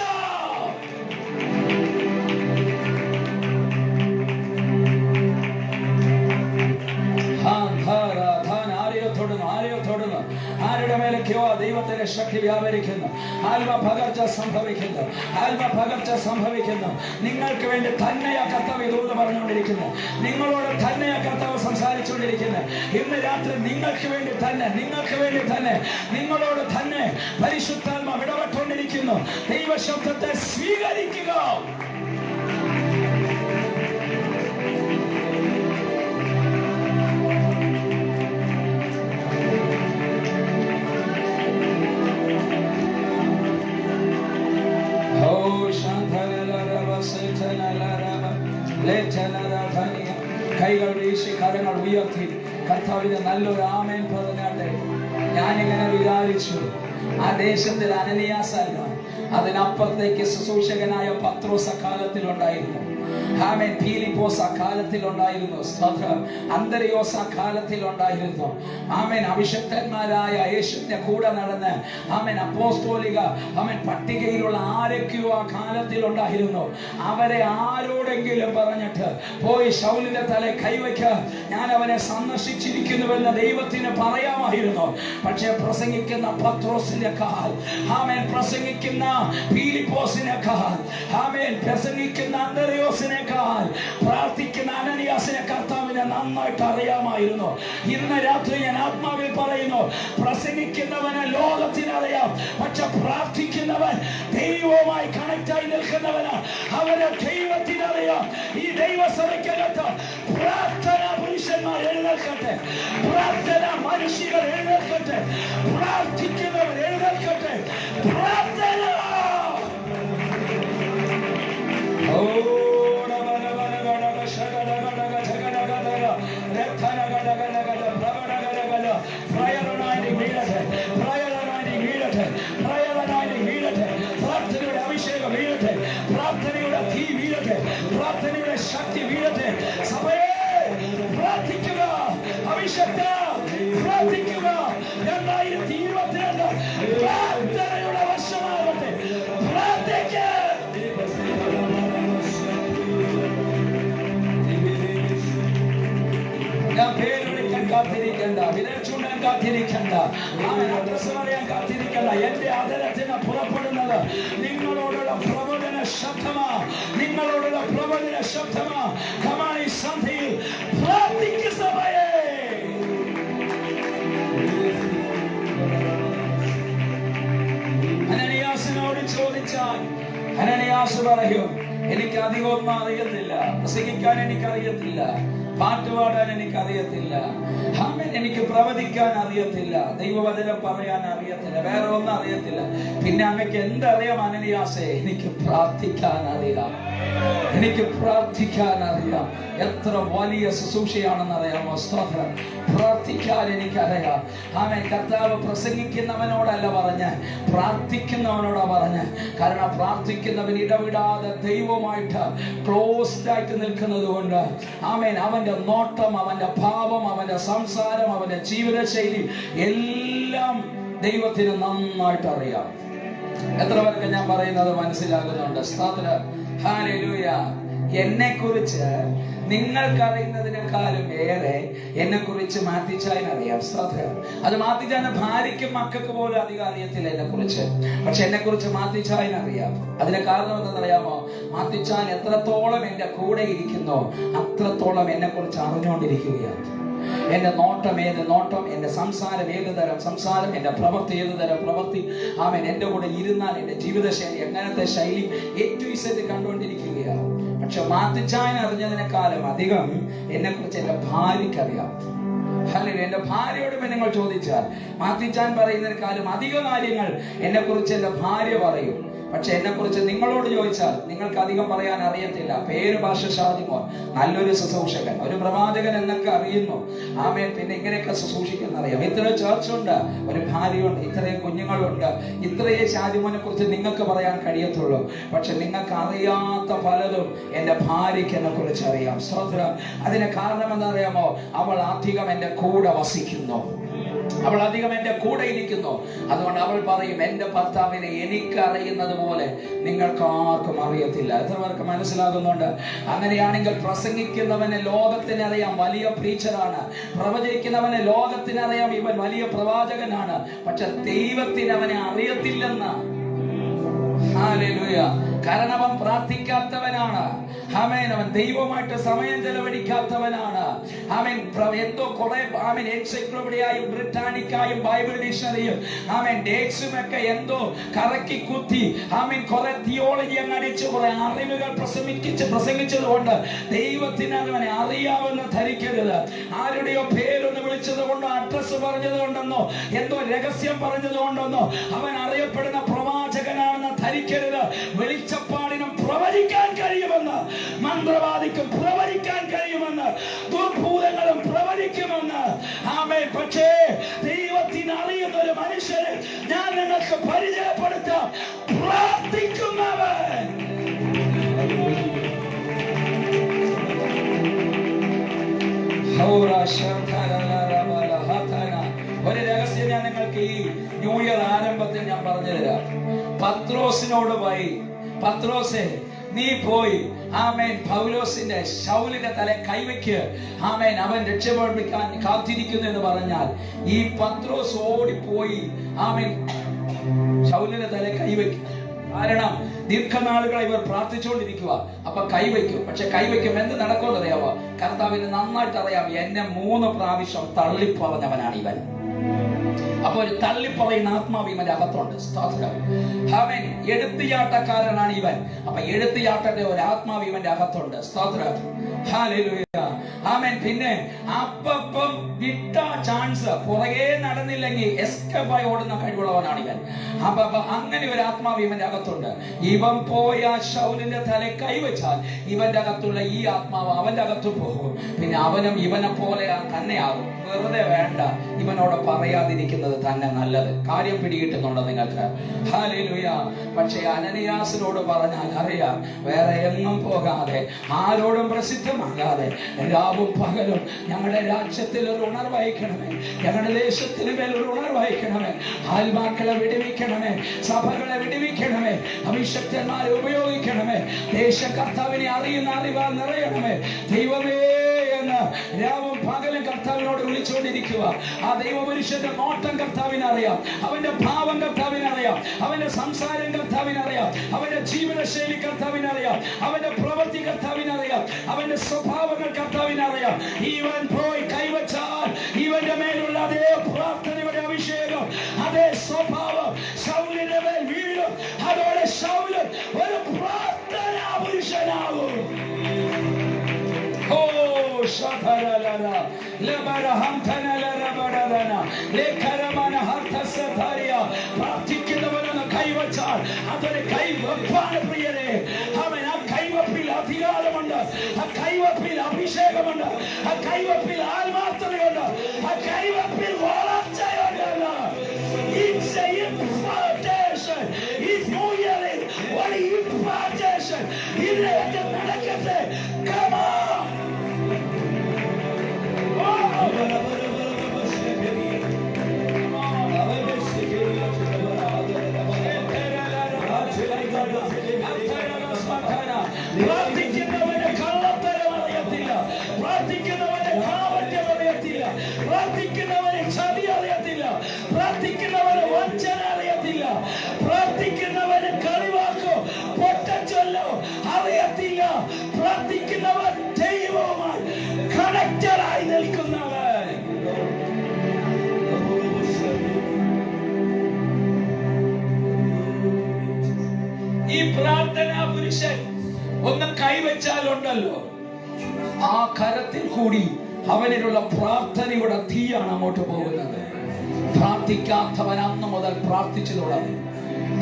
ആരുടെ മേലൊക്കെയോ ദൈവത്തിന്റെ ശക്തി വ്യാപരിക്കുന്നു. ആത്മപകർച്ച സംഭവിക്കുന്നു. നിങ്ങൾക്ക് വേണ്ടി തന്നെയാ കർത്താവ് ദൂത് പറഞ്ഞുകൊണ്ടിരിക്കുന്നു. നിങ്ങളോട് തന്നെയാ കർത്താവ് സംസാരിച്ചുകൊണ്ടിരിക്കുന്നു. ഇന്ന് രാത്രി നിങ്ങൾക്ക് വേണ്ടി തന്നെ നിങ്ങളോട് തന്നെ പരിശുദ്ധാത്മാവ് ഇടപെട്ടുകൊണ്ടിരിക്കുന്നു. ദൈവശബ്ദത്തെ സ്വീകരിക്കുക. കൈകൾ വീശി കരങ്ങൾ ഉയർത്തി കർത്താവിന് നല്ലൊരു ആമേൻ പറഞ്ഞാട്ടെ. ഞാനിങ്ങനെ വിചാരിച്ചു, ആ ദേശത്തിൽ അനനിയാസല്ല, അതിനപ്പുറത്തേക്ക് ശുശ്രൂഷകനായ പത്രോസ് അക്കാലത്തിലുണ്ടായിരുന്നു. ആമേൻ. ഫിലിപ്പോസ് അക്കാലത്തിലുണ്ടായിരുന്നു. സ്തോത്രം. അന്ത്രയോസ് അക്കാലത്തിലുണ്ടായിരുന്നു. ആമേൻ. അഭിഷക്തന്മാരായ യേശുവിന്റെ കൂടെ നടന്ന് ആമേൻ അപ്പോസ്തോലിക പട്ടികയിലുള്ള ആരൊക്കെയോ ആ കാലത്തിലുണ്ടായിരുന്നു. അവരെ ആരോടെങ്കിലും പറഞ്ഞിട്ട് പോയി ശൗലിന്റെ തല കൈവയ്ക്ക, ഞാൻ അവനെ സന്ദർശിച്ചിരിക്കുന്നുവെന്ന് ദൈവത്തിന് പറയാമായിരുന്നു. പക്ഷെ പ്രസംഗിക്കുന്ന പത്രോസിന്റെ കാൽ, ആമേൻ, പ്രസംഗിക്കുന്ന ഫിലിപ്പോസിനെക്കാൾ, ആമേൻ, പ്രസംഗിക്കുന്ന അന്ത്രയോസിനെക്കാൾ പ്രാർത്ഥിക്കുന്ന അനനിയാസിനെ കർത്താവിനെ നന്നായിട്ട് അറിയാമായിരുന്നു. ഇന്ന് രാത്രി ഞാൻ ആത്മാവിൽ പറയുന്നു, പ്രസംഗിക്കുന്നവനെ ലോകത്തിനറിയാം, പക്ഷെ പ്രാർത്ഥിക്കുന്നവൻ ദൈവവുമായി കണക്റ്റായി നിൽക്കുന്നവന് അവനെ ദൈവത്തിനറിയാം. ഈ ദൈവസഭയ്ക്കകത്ത് പ്രാർത്ഥന പുരുഷന്മാർ എഴുന്നേൽക്കട്ടെ, പ്രാർത്ഥന മനുഷ്യർ എഴുന്നേൽക്കട്ടെ, പ്രാർത്ഥിക്കുന്നവർ എഴുന്നേൽക്കട്ടെ. പ്രാർത്ഥന പ്രാർത്ഥനയുടെ അഭിഷേകം വീഴട്ടെ, പ്രാർത്ഥനയുടെ തീ വീഴട്ടെ, പ്രാർത്ഥനയുടെ ശക്തി വീഴട്ടെ. സഭയെ പ്രാർത്ഥിക്കുക. അഭിഷേക കാത്തിരിക്കണ്ട. അഡ്രസ് പറയാൻ കാത്തിരിക്കണ്ട. എന്റെ അതരത്തിന് പുറപ്പെടുന്നത് നിങ്ങളോടുള്ള പ്രബോധന ശബ്ദമാ, നിങ്ങളോടുള്ള പ്രബോധന ശബ്ദമാ. കമാൻ ഈ സന്ധ്യയിൽ പ്രാർത്ഥിക്കു സഭയെ. അനനിയാസിനോട് ചോദിച്ചാൽ അനനിയാസ് പറയും, എനിക്ക് അധികമൊന്നും അറിയത്തില്ല, പ്രസംഗിക്കാൻ എനിക്കറിയത്തില്ല, പാട്ടുപാടാൻ എനിക്കറിയത്തില്ല, എനിക്ക് പ്രവചിക്കാൻ അറിയത്തില്ല, ദൈവവചനം പറയാൻ അറിയത്തില്ല, വേറെ ഒന്നും അറിയത്തില്ല. പിന്നെ അമ്മയ്ക്ക് എന്തറിയാം അനനിയാസേ? എനിക്ക് പ്രാർത്ഥിക്കാൻ അറിയാം, എനിക്ക് പ്രാർത്ഥിക്കാൻ അറിയാം. എത്ര വലിയ ശുശ്രൂഷയാണെന്ന് അറിയാമോ? സ്തോത്രം. പ്രാർത്ഥിക്കാൻ എനിക്കറിയാം. കർത്താവ് പ്രസംഗിക്കുന്നവനോടല്ല പറഞ്ഞ്, പ്രാർത്ഥിക്കുന്നവനോടാ പറഞ്ഞ്. കാരണം പ്രാർത്ഥിക്കുന്നവൻ ഇടവിടാതെ ദൈവമായിട്ട് ക്ലോസ്ഡ് ആയിട്ട് നിൽക്കുന്നത് കൊണ്ട് അവന്റെ നോട്ടം, അവന്റെ ഭാവം, അവന്റെ സംസാരം, അവന്റെ ജീവിതശൈലി എല്ലാം ദൈവത്തിന് നന്നായിട്ട് അറിയാം. എത്ര പേർക്ക് ഞാൻ പറയുന്നത് മനസ്സിലാകുന്നുണ്ട്? സ്തോത്രം. ഹല്ലേലൂയ. എന്നെ കുറിച്ച് നിങ്ങൾക്കറിയുന്നതിനേക്കാളും ഏറെ എന്നെ കുറിച്ച് മാത്തിച്ചാൻ അറിയാം. സ്തോത്രം. അത് മാത്തിച്ചാന്റെ ഭാര്യയ്ക്കും മക്കൾക്ക് പോലും അധികം അറിയത്തില്ല എന്നെ കുറിച്ച്. പക്ഷെ എന്നെ കുറിച്ച് മാത്തിച്ചാൻ അറിയാം. അതിന് കാരണം എന്തെന്നറിയാമോ? മാത്തിച്ചാൻ എത്രത്തോളം എന്റെ കൂടെ ഇരിക്കുന്നോ അത്രത്തോളം എന്നെ കുറിച്ച് അറിഞ്ഞുകൊണ്ടിരിക്കുകയാണ്. എന്റെ നോട്ടം ഏത് നോട്ടം, എന്റെ സംസാരം ഏത് തരം സംസാരം, എന്റെ പ്രവൃത്തി ഏത് തരം പ്രവൃത്തി, എന്റെ കൂടെ ഇരുന്നാൽ എന്റെ ജീവിതശൈലി എങ്ങനത്തെ ശൈലി ഏറ്റവും കണ്ടുകൊണ്ടിരിക്കുകയാണ്. പക്ഷെ മാത്തിച്ചാൻ അറിഞ്ഞതിനേക്കാളും അധികം എന്നെ കുറിച്ച് എന്റെ ഭാര്യയ്ക്കറിയാം. എന്റെ ഭാര്യയോട് നിങ്ങൾ ചോദിച്ചാൽ മാത്തിച്ചാൻ പറയുന്നതിനേക്കാളും അധിക കാര്യങ്ങൾ എന്നെ കുറിച്ച് എന്റെ ഭാര്യ പറയും. പക്ഷെ എന്നെ കുറിച്ച് നിങ്ങളോട് ചോദിച്ചാൽ നിങ്ങൾക്ക് അധികം പറയാൻ അറിയത്തില്ല. പേര് ഭാഷ ഷാദിമോൻ, നല്ലൊരു ശുശ്രൂഷകൻ, ഒരു പ്രവാചകൻ എന്നൊക്കെ അറിയുന്നു. പിന്നെ ഇങ്ങനെയൊക്കെ ശുശ്രൂഷിക്കുന്ന അറിയാം. ഇത്ര ചേർച്ചുണ്ട്, ഒരു ഭാര്യയുണ്ട്, ഇത്രയും കുഞ്ഞുങ്ങളുണ്ട്. ഇത്രയേ ഷാദിമോനെ കുറിച്ച് നിങ്ങൾക്ക് പറയാൻ കഴിയത്തുള്ളൂ. പക്ഷെ നിങ്ങൾക്ക് അറിയാത്ത പലതും എന്റെ ഭാര്യയ്ക്ക് എന്നെ കുറിച്ച് അറിയാം. സ്തോത്രം. അതിന് കാരണം എന്താണെന്നറിയാമോ? അവൾ അധികം എന്റെ കൂടെ വസിക്കുന്നു, അവൾ അധികം എന്റെ കൂടെ ഇരിക്കുന്നു. അതുകൊണ്ട് അവൾ പറയും, എന്റെ ഭർത്താവിനെ എനിക്ക് അറിയുന്നത് പോലെ നിങ്ങൾക്ക് ആർക്കും അറിയത്തില്ല. എത്ര പേർക്ക് മനസ്സിലാകുന്നുണ്ട്? അങ്ങനെയാണെങ്കിൽ പ്രസംഗിക്കുന്നവനെ ലോകത്തിനറിയാം, വലിയ പ്രീച്ചറാണ്. പ്രവചിക്കുന്നവനെ ലോകത്തിനറിയാം, ഇവൻ വലിയ പ്രവാചകനാണ്. പക്ഷെ ദൈവത്തിന് അവനെ അറിയത്തില്ലെന്ന്. ഹല്ലേലൂയ. കാരണം അവൻ പ്രാർത്ഥിക്കാത്തവനാണ്. അവൻ ദൈവമായിട്ട് സമയം ചെലവഴിക്കാത്തവനാണ്. എന്തോ കുറെ എൻസൈക്ലോപീഡിയയും ബ്രിട്ടാനിക്കായും ബൈബിൾ ഡിക്ഷണറിയും ഡേറ്റ്സും ഒക്കെ എന്തോ കറക്കി കുത്തി കുറെ തിയോളജി അങ്ങ് അടിച്ച് കുറെ അറിവുകൾ പ്രസംഗിച്ചത് കൊണ്ട് ദൈവത്തിന് അവനെ അറിയാമെന്ന് ധരിക്കരുത്. ആരുടെയോ പേരൊന്ന് വിളിച്ചത് കൊണ്ടോ അഡ്രസ് പറഞ്ഞത് കൊണ്ടെന്നോ എന്തോ രഹസ്യം പറഞ്ഞത് കൊണ്ടെന്നോ അവൻ അറിയപ്പെടുന്ന പ്രവാചകനാണെന്ന് ധരിക്കരുത്. വെളിച്ചപ്പാടിനും പ്രവചിക്കാൻ കഴിയുമെന്ന്, മന്ത്രവാദിക്കും പ്രവചിക്കാൻ കഴിയുമെന്ന്, ദുർഭൂതങ്ങളും പ്രവചിക്കുമെന്ന്. പക്ഷേ ദൈവത്തിന് അറിയുന്ന ഒരു മനുഷ്യനെ ഞാൻ നിങ്ങൾക്ക് പരിചയപ്പെടുത്താം. പ്രാർത്ഥിക്കുന്നവൻ. ഒരു രഹസ്യം ഞാൻ നിങ്ങൾക്ക് ഈ ന്യൂ ഇയർ ആരംഭത്തിൽ ഞാൻ പറഞ്ഞു തരാം. പത്രോസിനോട് പോയി, പത്രോസേ നീ പോയി പൗലോസിന്റെ ശൗലിന്റെ തല കൈവയ്ക്ക്, അവൻ രക്ഷപ്പെടുത്താൻ കാത്തിരിക്കുന്നു എന്ന് പറഞ്ഞാൽ ഈ പത്രോസ് ഓടിപ്പോയി ശൗലിന്റെ തല കൈവയ്ക്കും. കാരണം ദീർഘനാളുകളായി ഇവർ പ്രാർത്ഥിച്ചുകൊണ്ടിരിക്കുക. അപ്പൊ കൈവയ്ക്കും. പക്ഷെ കൈവയ്ക്കും എന്ത് നടക്കുമെന്ന് അറിയാമോ? കർത്താവിന് നന്നായിട്ട് അറിയാം, എന്നെ 3 പ്രാവശ്യം തള്ളിപ്പറഞ്ഞവനാണ് ഇവൻ. അപ്പൊ ഒരു തള്ളിപ്പറയുന്ന ആത്മാവ് ഇവന്റെ അകത്തുണ്ട്. അവൻ എടുത്തുചാട്ടക്കാരനാണ് ഇവൻ. അപ്പൊ എടുത്തുചാട്ടന്റെ ഒരു ആത്മാവ് ഇവന്റെ അകത്തുണ്ട്. സ്തോത്രം. ഹല്ലേലൂയ. പിന്നെ അപ്പം വിട്ട ചാൻസ് പുറകെ നടന്നില്ലെങ്കിൽ എസ്കേപ്പായി ഓടുന്ന കഴിവുള്ളവനാണ് ഇവൻ. അപ്പൊ അങ്ങനെ ഒരു ആത്മാവ് ഇവന്റെ അകത്തുണ്ട്. ഇവൻ പോയ ശൗലിന്റെ തല കൈവച്ചാൽ ഇവന്റെ അകത്തുള്ള ഈ ആത്മാവ് അവന്റെ അകത്ത് പോകും. പിന്നെ അവനും ഇവനെ പോലെ തന്നെയാകും. വെറുതെ വേണ്ട, ഇവനോട് പറയാതിരിക്കുന്നത് തന്നെ നല്ലത്. കാര്യം പിടികിട്ടുന്നുണ്ടോ നിങ്ങൾക്ക്? ഹല്ലേലൂയ. പക്ഷേ അനനിയാസിനോട് പറഞ്ഞാൽ അറിയാം, വേറെ എങ്ങും പോകാതെ, ആരോടും പ്രസിദ്ധമാകാതെ, രാവും പകലും ഞങ്ങളുടെ രാജ്യത്തിൽ ഒരു ഉണർവഹിക്കണമേ, ഞങ്ങളുടെ ദേശത്തിന് മേൽ ഒരു ഉണർവഹിക്കണമേ, ആത്മാക്കളെ വിടുവിക്കണമേ, സഭകളെ വിടുവിക്കണമേ, അഭിഷക്തന്മാരെ ഉപയോഗിക്കണമേ, ദേശ കർത്താവിനെ അറിയുന്ന അറിവാൽ നിറയണമേ. ദൈവമേ എന്ന് രാവും പകലും കർത്താവിനോട് വിളിച്ചുകൊണ്ടിരിക്കുക. ആ ദൈവപുരുഷന്റെ നോട്ടം കർത്താവിനറിയാം, അവന്റെ ഭാവം കർത്താവിനറിയാം, അവന്റെ സംസാരം കർത്താവിനറിയാം, അവന്റെ ജീവിതശൈലി കർത്താവിനറിയാം, അവന്റെ പ്രവൃത്തി കർത്താവിനറിയാം, അവന്റെ സ്വഭാവങ്ങൾ കർത്താവിനറിയാം. ഇവൻ പോയി കൈവച്ചാൽ ഇവന്റെ മേലുള്ള അതേ പ്രാർത്ഥനയുടെ അഭിഷേകം, അതേ സ്വഭാവം ശൗലിന്റെ മേൽ വീഴും. അതോടെ ശൗലൻ ഒരു പ്രാർത്ഥനാ പുരുഷനാകും. പ്രാർത്ഥിക്കുന്നവരെന്ന് കൈവച്ചാൽ അതൊരു കൈവപ്പാണ് പ്രിയരെ. അവൻ ആ കൈവപ്പിൽ അധികാരമുണ്ട്, ആ കൈവപ്പിൽ അഭിഷേകമുണ്ട്, ആ കൈവപ്പിൽ ആത്മാർത്ഥതയുണ്ട്, ആ കൈവപ്പിൽ വളർച്ചയുണ്ട്. It's an impartation. It's New Year. What an impartation. ഇതിനൊക്കെ നടക്കട്ടെ. Come on. പ്രാർത്ഥിക്കുന്നവന് കള്ളത്തരം അറിയത്തില്ല, പ്രാർത്ഥിക്കുന്നവന് കാപട്യം അറിയത്തില്ല, പ്രാർത്ഥിക്കുന്നവന് ചതി അറിയത്തില്ല, പ്രാർത്ഥിക്കുന്നവന് വഞ്ചന അറിയത്തില്ല, പ്രാർത്ഥിക്കുന്നവന് കളിവാക്കോ പൊട്ടച്ചൊല്ലോ അറിയത്തില്ല. പ്രാർത്ഥിക്കുന്നവൻ ദൈവവുമായി കണക്റ്റഡായി നിൽക്കുന്നവൻ. ഈ പ്രാർത്ഥനാ പുരുഷൻ ഒന്ന് കൈവച്ചാലുണ്ടല്ലോ, ആ കരത്തിൽ കൂടി അവനിലുള്ള പ്രാർത്ഥനയുടെ തീയാണ് അങ്ങോട്ട് പോകുന്നത്. പ്രാർത്ഥിക്കാത്തവൻ അന്ന് മുതൽ പ്രാർത്ഥിച്ചു തുടങ്ങി.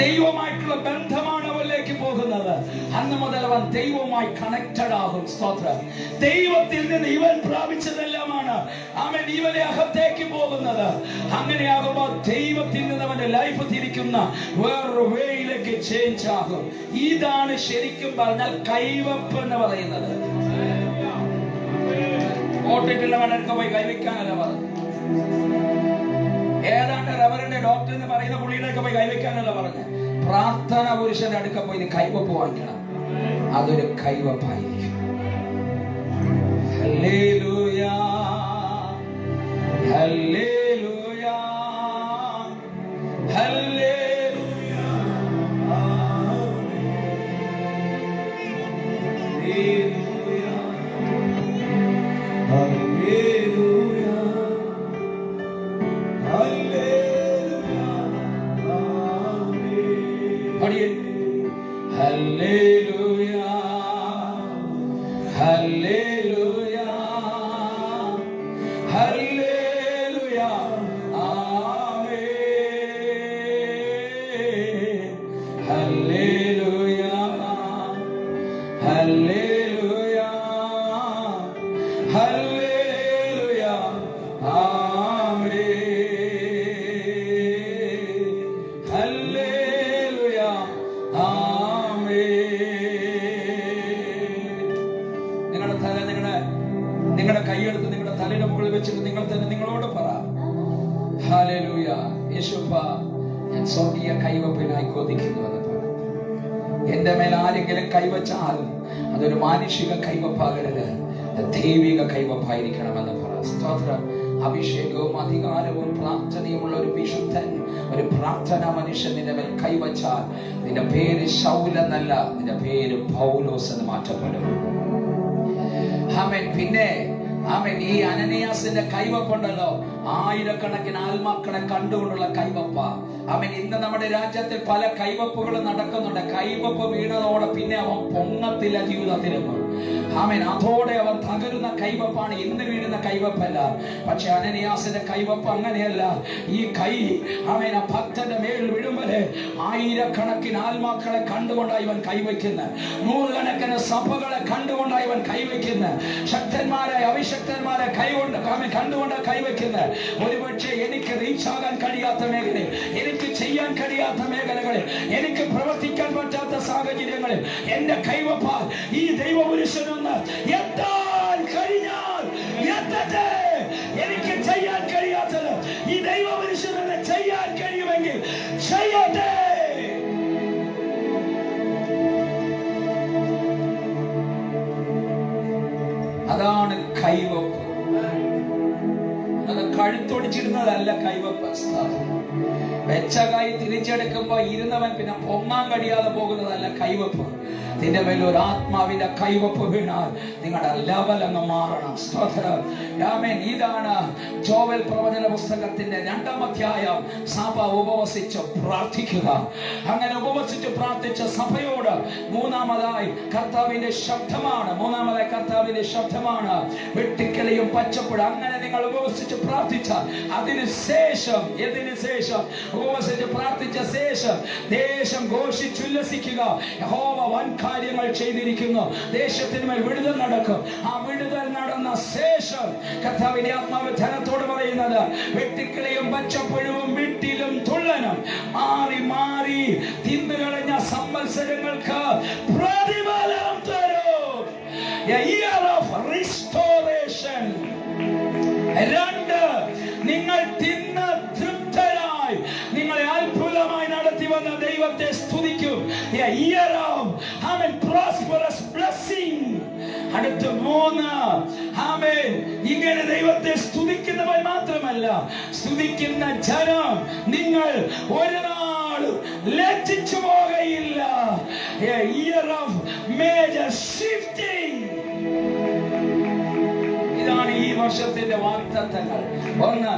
ദൈവമായിട്ടുള്ള ബന്ധമാണ് അവനിലേക്ക് പോകുന്നത്. അന്ന് മുതൽ അവൻ ദൈവവുമായി കണക്റ്റഡ് ആകും. സ്തോത്രം. ദൈവത്തിൽ നിന്ന് ഇവൻ പ്രാപിച്ചതെല്ലാമാണ് അവൻ ഇവനെ അകത്തേക്ക് പോകുന്നത്. അങ്ങനെയാകുമ്പോൾ ദൈവത്തിൽ നിന്ന് അവന്റെ ലൈഫ് തിരിക്കുന്ന വേറൊരു വേയിലേക്ക് ചേഞ്ച് ആകും. ഇതാണ് ശരിക്കും പറഞ്ഞാൽ കൈവപ്പ് എന്ന് പറയുന്നത്. ഓട്ടിട്ടുള്ളവനൊക്കെ പോയി കൈവയ്ക്കാനല്ല പറഞ്ഞു. ഏതാണ്ട് റവറിന്റെ ഡോക്ടർ എന്ന് പറയുന്ന പുള്ളിയിലേക്ക് പോയി കൈവയ്ക്കാനല്ല പറഞ്ഞ്. പ്രാർത്ഥന പുരുഷന്റെ അടുക്ക പോയി ഇത് കൈവപ്പ് വാങ്ങിക്കണം. അതൊരു കൈവപ്പായിരിക്കും. ഹല്ലേലൂയ, ഹല്ലേലൂയ, ഹല്ലേലൂയ, നിങ്ങളുടെ കൈയെടുത്ത് നിങ്ങളുടെ തലയുടെ മുകളിൽ വെച്ചിട്ട് നിങ്ങൾ തന്നെ നിങ്ങളോട് പറ, ഹല്ലേലൂയ, യേശുവ ഞാൻ സ്വർഗീയ കൈവപ്പിനായി കൊതിക്കുന്നുവെന്ന് പറ. എന്റെ മേൽ ആരെങ്കിലും കൈവച്ചാൽ അതൊരു മാനുഷിക കൈവപ്പാകരുത്, ദൈവിക കൈവപ്പായിരിക്കണമെന്ന് പറ. സ്തോത്രം. അഭിഷേകവും അധികാരവും പ്രാർത്ഥനയുമുള്ള ഒരു വിശുദ്ധൻ, ഒരു പ്രാർത്ഥന മനുഷ്യൻ നിന്റെ മേൽ കൈവച്ചാൽ നിന്റെ പേര് ശൗൽ എന്നല്ല, നിന്റെ പേര് പൗലോസ് എന്ന് മാറ്റപ്പെടും. ആമേൻ. പിന്നെ ആമേൻ, ഈ അനനിയാസിന്റെ കൈവപ്പുണ്ടല്ലോ, ആയിരക്കണക്കിന് ആത്മാക്കളെ കണ്ടുകൊണ്ടുള്ള കൈവപ്പ. ആമേൻ. ഇന്ന് നമ്മുടെ രാജ്യത്തിൽ പല കൈവപ്പുകൾ നടക്കുന്നുണ്ട്. കൈവപ്പ് വീണതോടെ പിന്നെ അവൻ പൊങ്ങത്തില്ല ജീവിതത്തിലെന്നും. ആമേൻ. അതോടെ അവൻ തകരുന്ന കൈവപ്പാണ്, ഇന്ന് വീഴുന്ന കൈവപ്പല്ല. പക്ഷെ അനനിയാസിന്റെ കൈവപ്പ് അങ്ങനെയല്ല. ഈ കൈ ആമേൻ ആ ഭക്തന്റെ മേൽ വിടുമ്പല് ആയിരക്കണക്കിന് ആത്മാക്കളെ കണ്ടുകൊണ്ടാണ് ഇവൻ കൈവയ്ക്കുന്നത്. നൂറുകണക്കിന് സഭകളെ കണ്ടുകൊണ്ടാണ് ഇവൻ കൈവയ്ക്കുന്നത്. ശക്തന്മാരെ അവിശക്തന്മാരെ കണ്ടുകൊണ്ട് കൈവയ്ക്കുന്നത്. ഒരുപക്ഷെ എനിക്ക് റീച്ച് ആകാൻ കഴിയാത്ത മേഖലയിൽ, എനിക്ക് ചെയ്യാൻ കഴിയാത്ത മേഖലകളിൽ, എനിക്ക് പ്രവർത്തിക്കാൻ പറ്റാത്ത സാഹചര്യങ്ങളിൽ എന്റെ കൈവപ്പാൽ ഈ ദൈവപുരുഷനൊന്ന് എത്താൻ കഴിഞ്ഞാൽ എത്തട്ടെ. എനിക്ക് ചെയ്യാൻ കഴിയാത്തത് ഈ ദൈവപുരുഷനൊന്ന് ചെയ്യാൻ കഴിയുമെങ്കിൽ ചെയ്യട്ടെ. അതാണ് കൈവപ്പ്. അത് കഴുത്തൊടിച്ചിരുന്നതല്ല കൈവപ്പ്. വെച്ച കൈ തിരിച്ചെടുക്കുമ്പോ ഇരുന്നവൻ പിന്നെ പൊങ്ങാൻ കഴിയാതെ പോകുന്നതല്ല കൈവപ്പ്. നിന്റെ മേൽ ഒരു ആത്മാവിന്റെ കൈവപ്പ് വീണാൽ നിങ്ങളുടെ ലെവൽ അങ്ങ് മാറണം. സ്തോത്രം. ആമേൻ. ഇതാണ് ജോവൽ പ്രവചന പുസ്തകത്തിന്റെ 2-ാം അധ്യായം. സഭ ഉപവസിച്ച് പ്രാർത്ഥിക്കുക. അങ്ങനെ ഉപവസിച്ച് പ്രാർത്ഥിച്ച സഭയോട് മൂന്നാമതായി കർത്താവിന്റെ ശബ്ദമാണ് വെട്ടിക്കളിയും പച്ചപ്പുഴ. അങ്ങനെ നിങ്ങൾ ഉപവസിച്ച് പ്രാർത്ഥിച്ചാൽ അതിനുശേഷം ഉപവസിച്ച് പ്രാർത്ഥിച്ച ശേഷം ദേശം ഘോഷിച്ചുല്ലസിക്കുക. യഹോവ വൻ കാര്യങ്ങൾ ചെയ്തിരിക്കുന്നു. ദേശത്തിന് മേൽ വിടുതൽ നടക്കും. ആ വിടുതൽ നടന്ന ശേഷം കർത്താവിന്റെ ആത്മാവ് ജനത്തോട് പറയുന്നത്, വെട്ടിക്കിളിയും പച്ചപ്പുഴവും വിട്ടിലും തുള്ളനും മാറി മാറി തിന്നുകളഞ്ഞ സംവത്സരങ്ങൾക്ക് പ്രതിഫലം തരും. A year of restoration. 2, നിങ്ങൾ തിന്ന് തൃപ്തരായി നിങ്ങളെ അത്ഭുതമായി നടത്തി വന്ന ദൈവത്തെ സ്തുതിക്കും. A year of prosperous blessing. അടുത്ത 3, ആമേൻ. ഇങ്ങനെ ദൈവത്തെ സ്തുതിക്കുന്നവർ മാത്രമല്ല, സ്തുതിക്കുന്ന ജനം നിങ്ങൾ ഒരു നാളും ലജ്ജിച്ചു പോകയില്ല. A year of major shifting. ഇതാണ് ഈ വർഷത്തിന്റെ വാഗ്ദത്തങ്ങൾ. 1,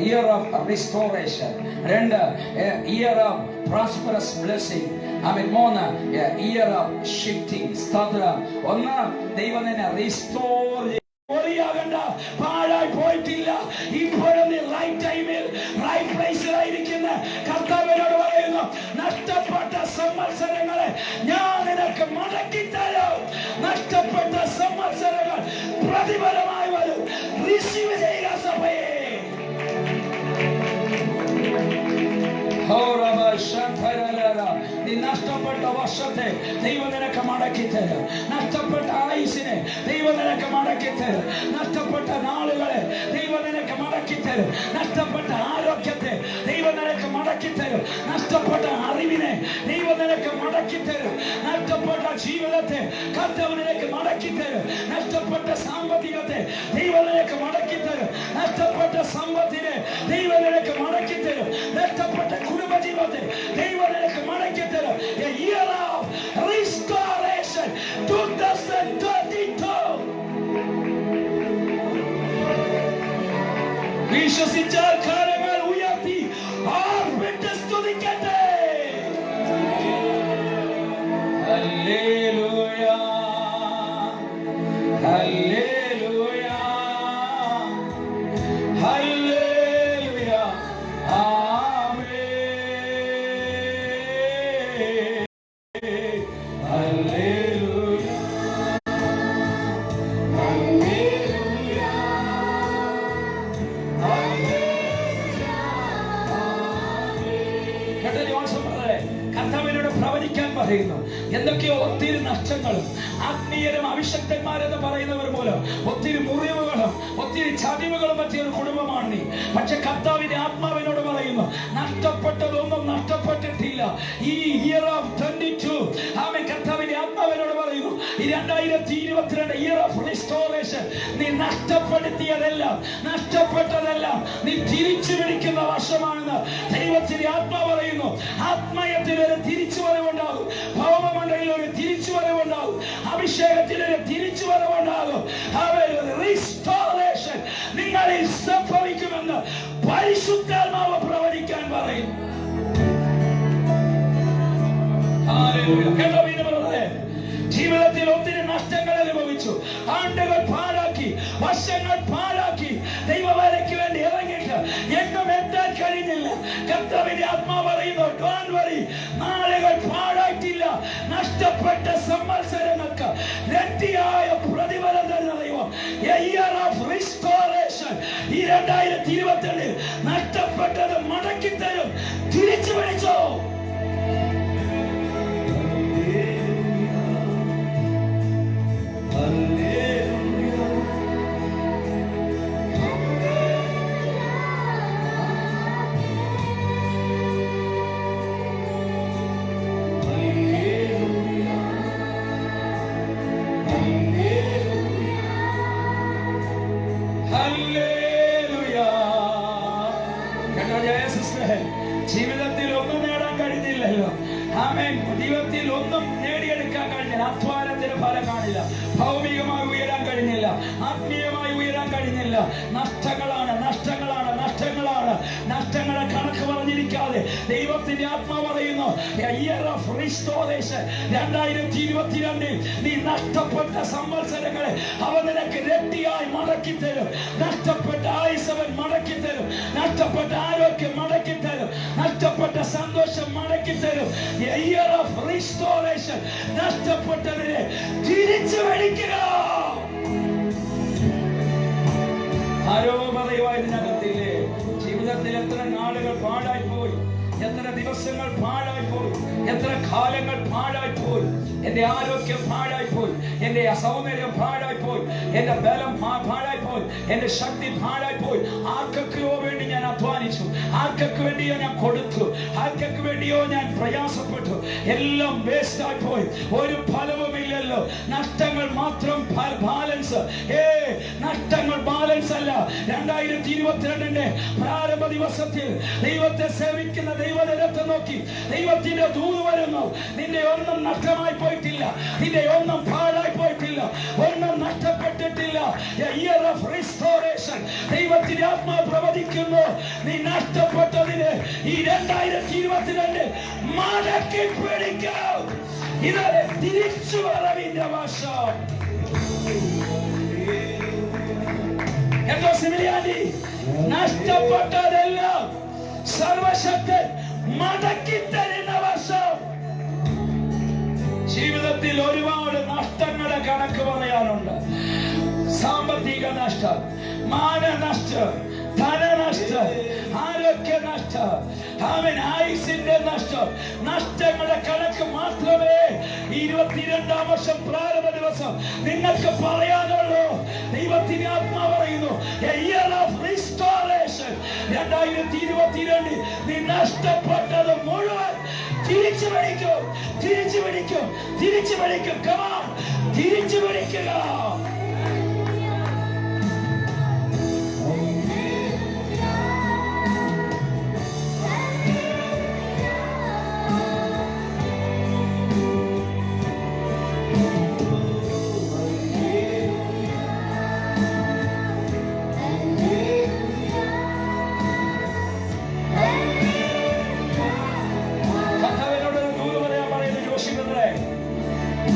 year of restoration. 2, year of prosperous blessing. 3, year of shifting. സ്തോത്രം. 1, ദൈവം തന്നെ റീസ്റ്റോർ. പാഴായി പോയിട്ടില്ല. ഇപ്പോഴും നീ റൈറ്റ് ടൈമിൽ റൈറ്റ് പ്ലേസിലായിരിക്കുന്ന കർത്താവിനോട് പറയുന്നു, നഷ്ടപ്പെട്ട സംവത്സരങ്ങളെ ഞാൻ നിനക്ക് മടക്കി തരും. നഷ്ടപ്പെട്ട സംവത്സരങ്ങൾ പ്രതിഫലമായി വരും. റിസീവ് ചെയ്യുക സഭയെ. നീ നഷ്ടപ്പെട്ട വർഷത്തെ ദൈവം നിനക്ക് മടക്കി തരും. നഷ്ടപ്പെട്ട ആയുസിനെ ദൈവം നിനക്ക് മടക്കി തരും. നഷ്ടപ്പെട്ട നാളുകളെ ദൈവം നിനക്ക് മടക്കി തരും. നഷ്ടപ്പെട്ട ആരോഗ്യത്തെ ദൈവം നിനക്ക് മടക്കി തരും. നഷ്ടപ്പെട്ട അറിവിനെ ദൈവം നിനക്ക് മടക്കി തരും. നഷ്ടപ്പെട്ട ജീവിതത്തെ കർത്താവ് നിനക്ക് മടക്കി തരും. നഷ്ടപ്പെട്ട സാമ്പത്തികത്തെ ദൈവം നിനക്ക് മടക്കി തരും. നഷ്ടപ്പെട്ട സമ്പത്തിനെ ദൈവം നിനക്ക് മടക്കി തരും. നഷ്ടപ്പെട്ട കുടുംബജീവിതത്തെ ദൈവം നിനക്ക് മടക്കി തരും. A year of restoration 2022. വിശ്വസിച്ചാൽ കരങ്ങൾ ഉയർത്തി ആർപ്പിട്ട് സ്തുതിക്കട്ടെ. Hallelujah, hallelujah, hallelujah. എന്തൊക്കെയോ ഒത്തിരി നഷ്ടങ്ങളും ആത്മീയരും അവിശക്തന്മാരെന്ന് പറയുന്നവർ മൂലം ഒത്തിരി മുറിവുകളും ഒത്തിരി ചതിവുകളും പറ്റിയ ഒരു കുടുംബമാണ് നീ. പക്ഷെ കർത്താവിന്റെ ആത്മാവിനോട് പറയുന്നു, നഷ്ടപ്പെട്ടതൊന്നും നഷ്ടപ്പെട്ടിട്ടില്ല. ഈ ഇയർ ഓഫ് 22 ആമേൻ. കർത്താവിന്റെ ആത്മാവിനോട് പറയുന്നു, ഈ 2022 ഇയർ ഓഫ് റിസ്റ്റോറേഷൻ. നീ നഷ്ടപ്പെടുത്തിയതെല്ലാം നഷ്ടപ്പെട്ടതെല്ലാം നീ തിരിച്ചു പിടിക്കുന്ന വർഷമാണെന്ന് ദൈവത്തിന്റെ ആത്മാവ് പറയുന്നു. ആത്മയത്തിലൊരു തിരിച്ചുവരവുണ്ടാകും. ഭൗമമണ്ഡലത്തിൽ ഒരു തിരിച്ചുവരവുണ്ടാകും. അഭിഷേകത്തിലൊരു തിരിച്ചുവരവുണ്ടാകും. റിസ്റ്റോറേഷൻ നിങ്ങളിൽ സംഭവിക്കുമെന്ന് പരിശുദ്ധാത്മാവ് പ്രവചിക്കാൻ പറയുന്നു. കേട്ടോ വീണ്ടും ജീവിതത്തിൽ ഒത്തിരി നഷ്ടങ്ങൾ അനുഭവിച്ചു. ആണ്ടുകൾ പാഴാക്കി, വർഷങ്ങൾ പാഴാക്കി, ദൈവവേലയ്ക്ക് വേണ്ടി ഇറങ്ങിയിട്ട് എങ്ങും എത്താൻ കഴിഞ്ഞില്ല. കർത്താവിന്റെ ആത്മാവ് പറയുന്നു, ഡോണ്ട് വറി, നാളുകൾ പാഴായിട്ടില്ല. നഷ്ടപ്പെട്ട സംവത്സരങ്ങൾക്ക് രണ്ടിയായ പ്രതിഫലം തരുന്ന ദൈവം. Year of restoration. ഈ 2022 നഷ്ടപ്പെട്ടത് മടക്കി തരും. തിരിച്ചു പിടിച്ചോ. ആമേൻ. ജീവിതത്തിൽ ഒന്നും നേടിയെടുക്കാൻ കഴിഞ്ഞില്ല. അധ്വാനത്തിന് ഫലം കാണില്ല. ഭൗമികമായി ഉയരാൻ കഴിഞ്ഞില്ല. ആത്മീയമായി ഉയരാൻ കഴിഞ്ഞില്ല. നഷ്ടങ്ങളാണ്, നഷ്ടങ്ങളാണ്, നഷ്ടങ്ങളാണ്. നഷ്ടങ്ങളെ കണക്ക് പറഞ്ഞിരിക്കാതെ ദൈവത്തിന്റെ ആത്മാവ് പറയുന്നു, 2022 നീ നഷ്ടപ്പെട്ട സംവത്സരങ്ങളെ അവൻ നിനക്ക് ഇരട്ടിയായി മടക്കി തരും. നഷ്ടപ്പെട്ട ആയുസ്സവൻ മടക്കി തരും. നഷ്ടപ്പെട്ട ആരോഗ്യം മടക്കി തരും. നഷ്ടപ്പെട്ട സന്തോഷം മടക്കി തരും. Year of restoration. നഷ്ടപ്പെട്ടതിനെ തിരിച്ചു മേടിക്കുക. ആരോ പറയുവാ ഇതിനകത്തില്ലേ, ജീവിതത്തിൽ എത്ര നാളുകൾ പാഴായി പോയി, എത്ര ദിവസങ്ങൾ പാഴായി പോയി, എത്ര കാലങ്ങൾ പാഴായി പോയി. എന്റെ ആരോഗ്യം പാഴായി പോയി, എന്റെ സൗന്ദര്യം പാഴായി പോയി, എന്റെ ബലം പാഴായി പോയി, എന്റെ ശക്തി പാഴായി പോയി. ആർക്കൊക്കെയോ വേണ്ടി ഞാൻ അധ്വാനിച്ചു, ആർക്കൊക്കെ വേണ്ടിയോ ഞാൻ കൊടുത്തു, ആർക്കൊക്കെ വേണ്ടിയോ ഞാൻ പ്രയാസപ്പെട്ടു. എല്ലാം വേസ്റ്റ് ആയി പോയി. ഒരു ഫലവുമില്ലല്ലോ. നഷ്ടങ്ങൾ മാത്രം ബാലൻസ്. നഷ്ടങ്ങൾ ബാലൻസ് അല്ല. 2022 പ്രാരംഭ ദിവസത്തിൽ ദൈവത്തെ സേവിക്കുന്ന ദൈവജനത്തെ നോക്കി ദൈവത്തിന്റെ ദൂത് വരുന്നു. നിന്റെ ഒന്നും നഷ്ടമായി പോയിട്ടില്ല, നിന്റെ ഒന്നും പാഴായി പോയിട്ടില്ല, ഒന്നും നഷ്ടപ്പെട്ടിട്ടില്ല. Year of restoration. ദൈവത്തിന്റെ ആത്മാവ് പ്രവചിക്കുന്നു, നീ നഷ്ടപ്പെട്ടതിന് ഈ 2022 മടക്കി പിടിക്കും. ഇതാണ് തിരിച്ചു വരവിന്റെ വർഷം. എന്തോ സിമിലിയാനി, നഷ്ടപ്പെട്ടതെല്ലാം സർവശക്തൻ മടക്കി തരുന്ന വർഷം. ജീവിതത്തിൽ ഒരുപാട് നഷ്ടങ്ങളെ കണക്ക് പറയാനുണ്ട്. സാമ്പത്തിക നഷ്ടം, മാനനഷ്ടം, ധനനഷ്ടം, ആരോഗ്യ നഷ്ടം, ആയുസിന്റെ നഷ്ടം. നഷ്ടങ്ങളുടെ കണക്ക് മാത്രമേ 22 വർഷം പ്രാരംഭ ദിവസം നിങ്ങൾക്ക് പറയാനുള്ളൂ. ദൈവത്തിന്റെ ആത്മാവ് പറയുന്നു, ഇയർ ഓഫ് റിസ്റ്റോറേഷൻ. 2022 നീ നഷ്ടപ്പെട്ടത് മുഴുവൻ തിരിച്ചു പിടിക്കും, തിരിച്ചു പിടിക്കും, തിരിച്ചു പിടിക്കും. കമാൺ, തിരിച്ചു പിടിക്കുക.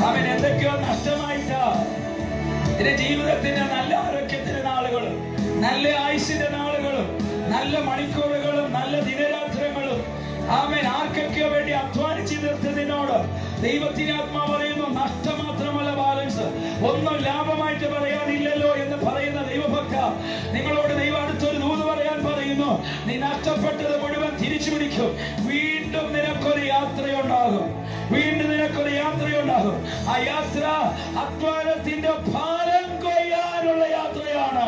അവൻ എന്തൊക്കെയോ നഷ്ടമായിട്ടാ. എന്റെ ജീവിതത്തിന്റെ നല്ല ആരോഗ്യത്തിന്റെ നാളുകളും നല്ല ആയുസിന്റെ നാളുകളും നല്ല മണിക്കൂറുകളും നല്ല ദിനരാത്രങ്ങളും ആമേൻ ആർക്കൊക്കെയോ വേണ്ടി അധ്വാനിച്ചു തീർത്തതിനോട് ദൈവത്തിന്റെ ആത്മാവ് പറയുന്നു, നഷ്ടം മാത്രമല്ല ബാലൻസ്. ഒന്നും ലാഭമായിട്ട് പറയാനില്ലല്ലോ എന്ന് പറയുന്ന ദൈവഭക്ത, നിങ്ങളോട് ദൈവം അടുത്തൊരു ദൂത് പറയാൻ പറയുന്നു. നീ നഷ്ടപ്പെട്ടത് മുഴുവൻ തിരിച്ചു പിടിക്കും. വീണ്ടും നിനക്കൊരു യാത്രയുണ്ടാകും. വീണ്ടും നിനക്കൊരു യാത്രയുണ്ടാകും. ആ യാത്ര അധ്വാനത്തിന്റെ ഫലം കൊയ്യാനുള്ള യാത്രയാണ്.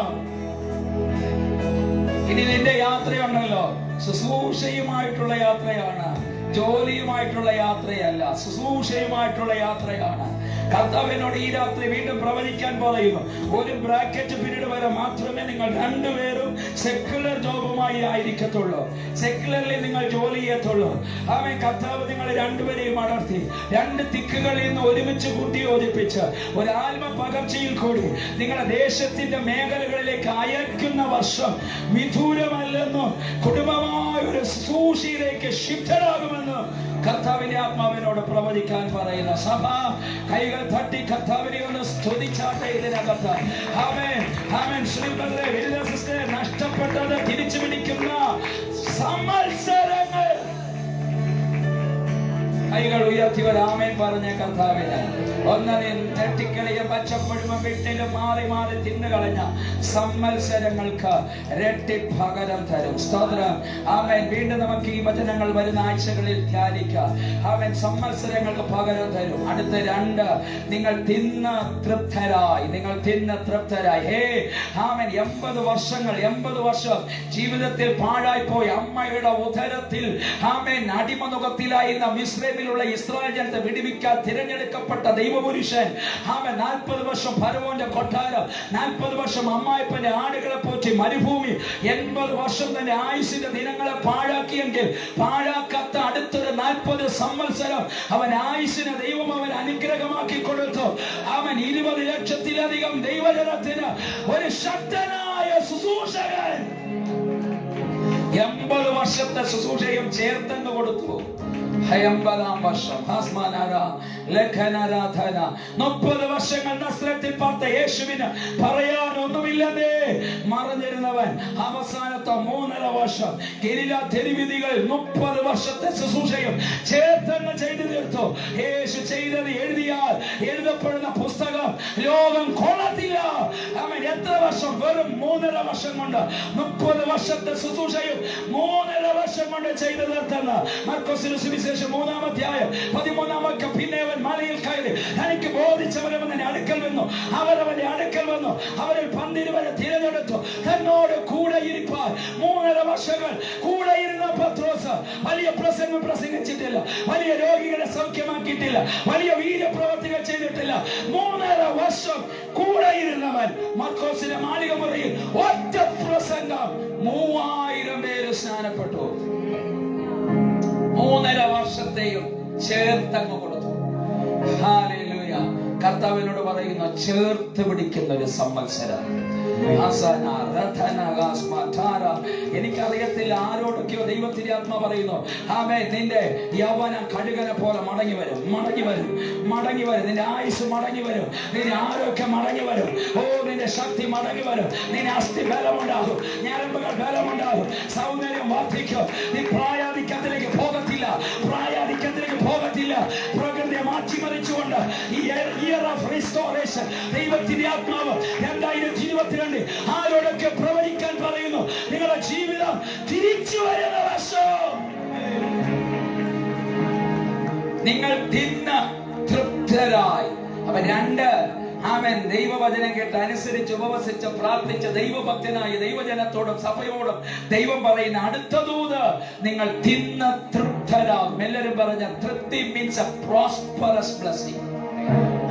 ഇനി നിന്റെ യാത്രയുണ്ടല്ലോ, ശുശ്രൂഷയുമായിട്ടുള്ള യാത്രയാണ്, ജോലിയുമായിട്ടുള്ള യാത്രയല്ല, ശുശ്രൂഷയുമായിട്ടുള്ള യാത്രയാണ്. കർത്താവിനോട് ഈ രാത്രി വീണ്ടും പ്രവചിക്കാൻ പറയുന്നു. ഒരു ബ്രാക്കറ്റ് പീരീഡ് വരെ മാത്രമേ നിങ്ങൾ രണ്ടുപേരും സെക്യുലർ ജോബുമായി ആയിരിക്കത്തുള്ളൂ. സെക്യുലറിൽ നിങ്ങൾ ജോലി ചെയ്യത്തുള്ളൂ. അവൻ കർത്താവ് നിങ്ങൾ രണ്ടുപേരെയും അടർത്തി രണ്ട് ദിക്കുകളിൽ നിന്ന് ഒരുമിച്ച് കൂട്ടി യോജിപ്പിച്ച് ഒരു ആത്മ പകർച്ചയിൽ കൂടി നിങ്ങളുടെ ദേശത്തിന്റെ മേഖലകളിലേക്ക് അയക്കുന്ന വർഷം വിദൂരമല്ലെന്നും കുടുംബമായ ഒരു ശുശ്രൂഷയിലേക്ക് ഷിഫ്റ്റഡാകുമെന്നും കർത്താവിന്റെ ആത്മാവിനോട് പ്രവചിക്കാൻ പറയുന്ന സഭ കൈകൾ തട്ടി കർത്താവിനെ ഒന്ന് സ്തുതിച്ചാട്ടെ. ഇതിനകത്ത് ആമേൻ, ആമേൻ. ശ്രീമന്ത്രി വിരുദ്ധ സിസ്റ്റർ, നഷ്ടപ്പെട്ടത് തിരിച്ചു പിടിക്കുന്ന സംവത്സരങ്ങൾ. കൈകൾ ഉയർത്തിവർ ആമേൻ പറഞ്ഞ കർത്താവിന് ഒന്നിനെ നെട്ടിക്കളിയും പച്ചപ്പഴുമ വീട്ടിലും മാറി മാറി തിന്നുകളഞ്ഞ സംവത്സരങ്ങൾക്ക് ഇരട്ടി പകരം തരും. സ്തോത്രം. ആമേൻ. വീണ്ടും നമുക്ക് ഈ വചനങ്ങൾ വരുന്ന ആഴ്ചകളിൽ ധ്യാനിക്കാം. ആമേൻ. സംവത്സരങ്ങൾക്ക് പകരം തരും. അടുത്ത രണ്ട്, നിങ്ങൾ തിന്ന് തൃപ്തരായി, നിങ്ങൾ തിന്ന് തൃപ്തരായി. ആമേൻ. 80 വർഷങ്ങൾ, 80 വർഷം ജീവിതത്തിൽ പാഴായി പോയി അമ്മയുടെ ഉദരത്തിൽ ആമേൻ അടിമനുഖത്തിലായിരുന്ന മിസ്രൈമിലുള്ള ഇസ്രായേൽ ജനത്തെ വിടുവിക്കാൻ തിരഞ്ഞെടുക്കപ്പെട്ട ദൈവപുരുഷൻ ആമേൻ 40 വർഷം ഫറവോന്റെ കൊട്ടാരം, 40 വർഷം അമ്മായിപ്പന്റെ ആടുകളെ പോറ്റി മരുഭൂമി, 80 വർഷം തന്റെ ആയുസിന്റെ ദിനങ്ങളെ പാഴാക്കിയെങ്കിൽ പാഴാക്കാത്ത അടുത്തൊരു 40 സംവത്സരം ആയുസ്സിനെ ദൈവം അവൻ അനുഗ്രഹമാക്കി കൊടുത്തു. അവൻ 20 ലക്ഷത്തിലധികം ദൈവജനത്തിന് ഒരു ശക്തനായ ശുശ്രൂഷകൻ 80 വർഷത്തെ ശുശ്രൂഷയും ചേർത്തെന്ന് കൊടുത്തു. 50-ാം വർഷം 30 വർഷങ്ങൾ നസ്രത്തിൽ പാർത്ത യേശുവിന് പറയാനൊന്നുമില്ലെന്നേ മറഞ്ഞിരുന്നവൻ അവസാനത്തെ 3.5 വർഷം ഗലീല തെരുവിധികളിൽ 30 വർഷത്തെ ശുശ്രൂഷയും ചേർത്തെന്ന് ചെയ്തു തീർത്തു. യേശു ചെയ്തത് എഴുതിയാൽ എഴുതപ്പെടുന്ന പുസ്തകം ലോകം കൊള്ളത്തില്ല. അവൻ എത്ര വർഷം? വെറും 3.5 വർഷം കൊണ്ട് 30 വർഷത്തെ ശുശ്രൂഷയും 3.5 വർഷം കൊണ്ട് ചെയ്തു തീർത്തെന്ന് മർക്കോസിന്റെ സുവിശേഷം 3-ാം അധ്യായം 13-ാം വാക്യം. പിന്നെ അവൻ മലയിൽ കയറി തനിക്ക് ബോധിച്ചവരവന്റെ അടുക്കൽ വന്നു. അവരവന്റെ അടുക്കൽ വന്നു. അവരിൽ 12 തിരഞ്ഞെടുത്തു തന്നോട് കൂടെ ഇരിപ്പാൻ. 3.5 വർഷങ്ങൾ കൂടെ ഇരുന്ന പത്രോസ് വലിയ പ്രസംഗം പ്രസംഗിച്ചിട്ടില്ല, വലിയ രോഗികളെ സൗഖ്യമാക്കിയിട്ടില്ല, വലിയ വീര്യപ്രവർത്തികൾ ചെയ്തിട്ടില്ല. 3.5 വർഷം കൂടെ ഇരുന്നവൻ മർക്കോസിന്റെ മാളിക മുറിയിൽ ഒറ്റ പ്രസംഗം 3000 പേര് സ്നാനപ്പെട്ടു. 3.5 വർഷത്തെയും ചേർത്തങ്ങ് കൊടുത്തു. ഹല്ലേലൂയ. കർത്താവിനോട് പറയുന്ന ചേർത്ത് പിടിക്കുന്ന ഒരു സംവത്സരം. എനിക്കറിയത്തില്ല ആരോടൊക്കെയോ ദൈവത്തിന്റെ ആത്മ പറയുന്നു, ആമേൻ, നിന്റെ യൗവന കഴുകനെ പോലെ മടങ്ങി വരും, മടങ്ങി വരും, മടങ്ങി വരും. നിന്റെ ആയുസ് മടങ്ങി വരും, നിന്റെ ആരോഗ്യം മടങ്ങി വരും, ഓ നിന്റെ ശക്തി മടങ്ങി വരും, നിന്റെ അസ്ഥി ബലമുണ്ടാകും, ഞരമ്പുകൾ ബലമുണ്ടാകും, സൗന്ദര്യം വർദ്ധിക്കും. നീ പ്രായാധിക്യത്തിലേക്ക് പോകത്തില്ല, പ്രായാധിക്യത്തിലേക്ക് പോകത്തില്ല. പ്രകൃതിയെ മാറ്റിമറിച്ചുകൊണ്ട് ഈ ഇയർ ഓഫ് റിസ്റ്റോറേഷൻ ദൈവത്തിന്റെ ആത്മാവ് 2022 ആരോടൊക്കെ പ്രവചിക്കാൻ പറയുന്നു. നിങ്ങളുടെ ജീവിതം തിരിച്ചു വരുന്ന വർഷം. നിങ്ങൾ തിന്ന് തൃപ്തരായി. അപ്പൊ 2, ആമേൻ, ദൈവവചനം കേട്ട് അനുസരിച്ച് ഉപവസിച്ച് പ്രാർത്ഥിച്ച് ദൈവഭക്തനായ ദൈവജനത്തോടും സഭയോടും ദൈവം പറയുന്ന അടുത്ത ദൂത്, നിങ്ങൾ തിന്ന് തൃപ്തരാകും. എല്ലാവരും പറഞ്ഞ തൃപ്തി മീൻസ് എ പ്രോസ്പെറസ് ബ്ലെസ്സിംഗ്.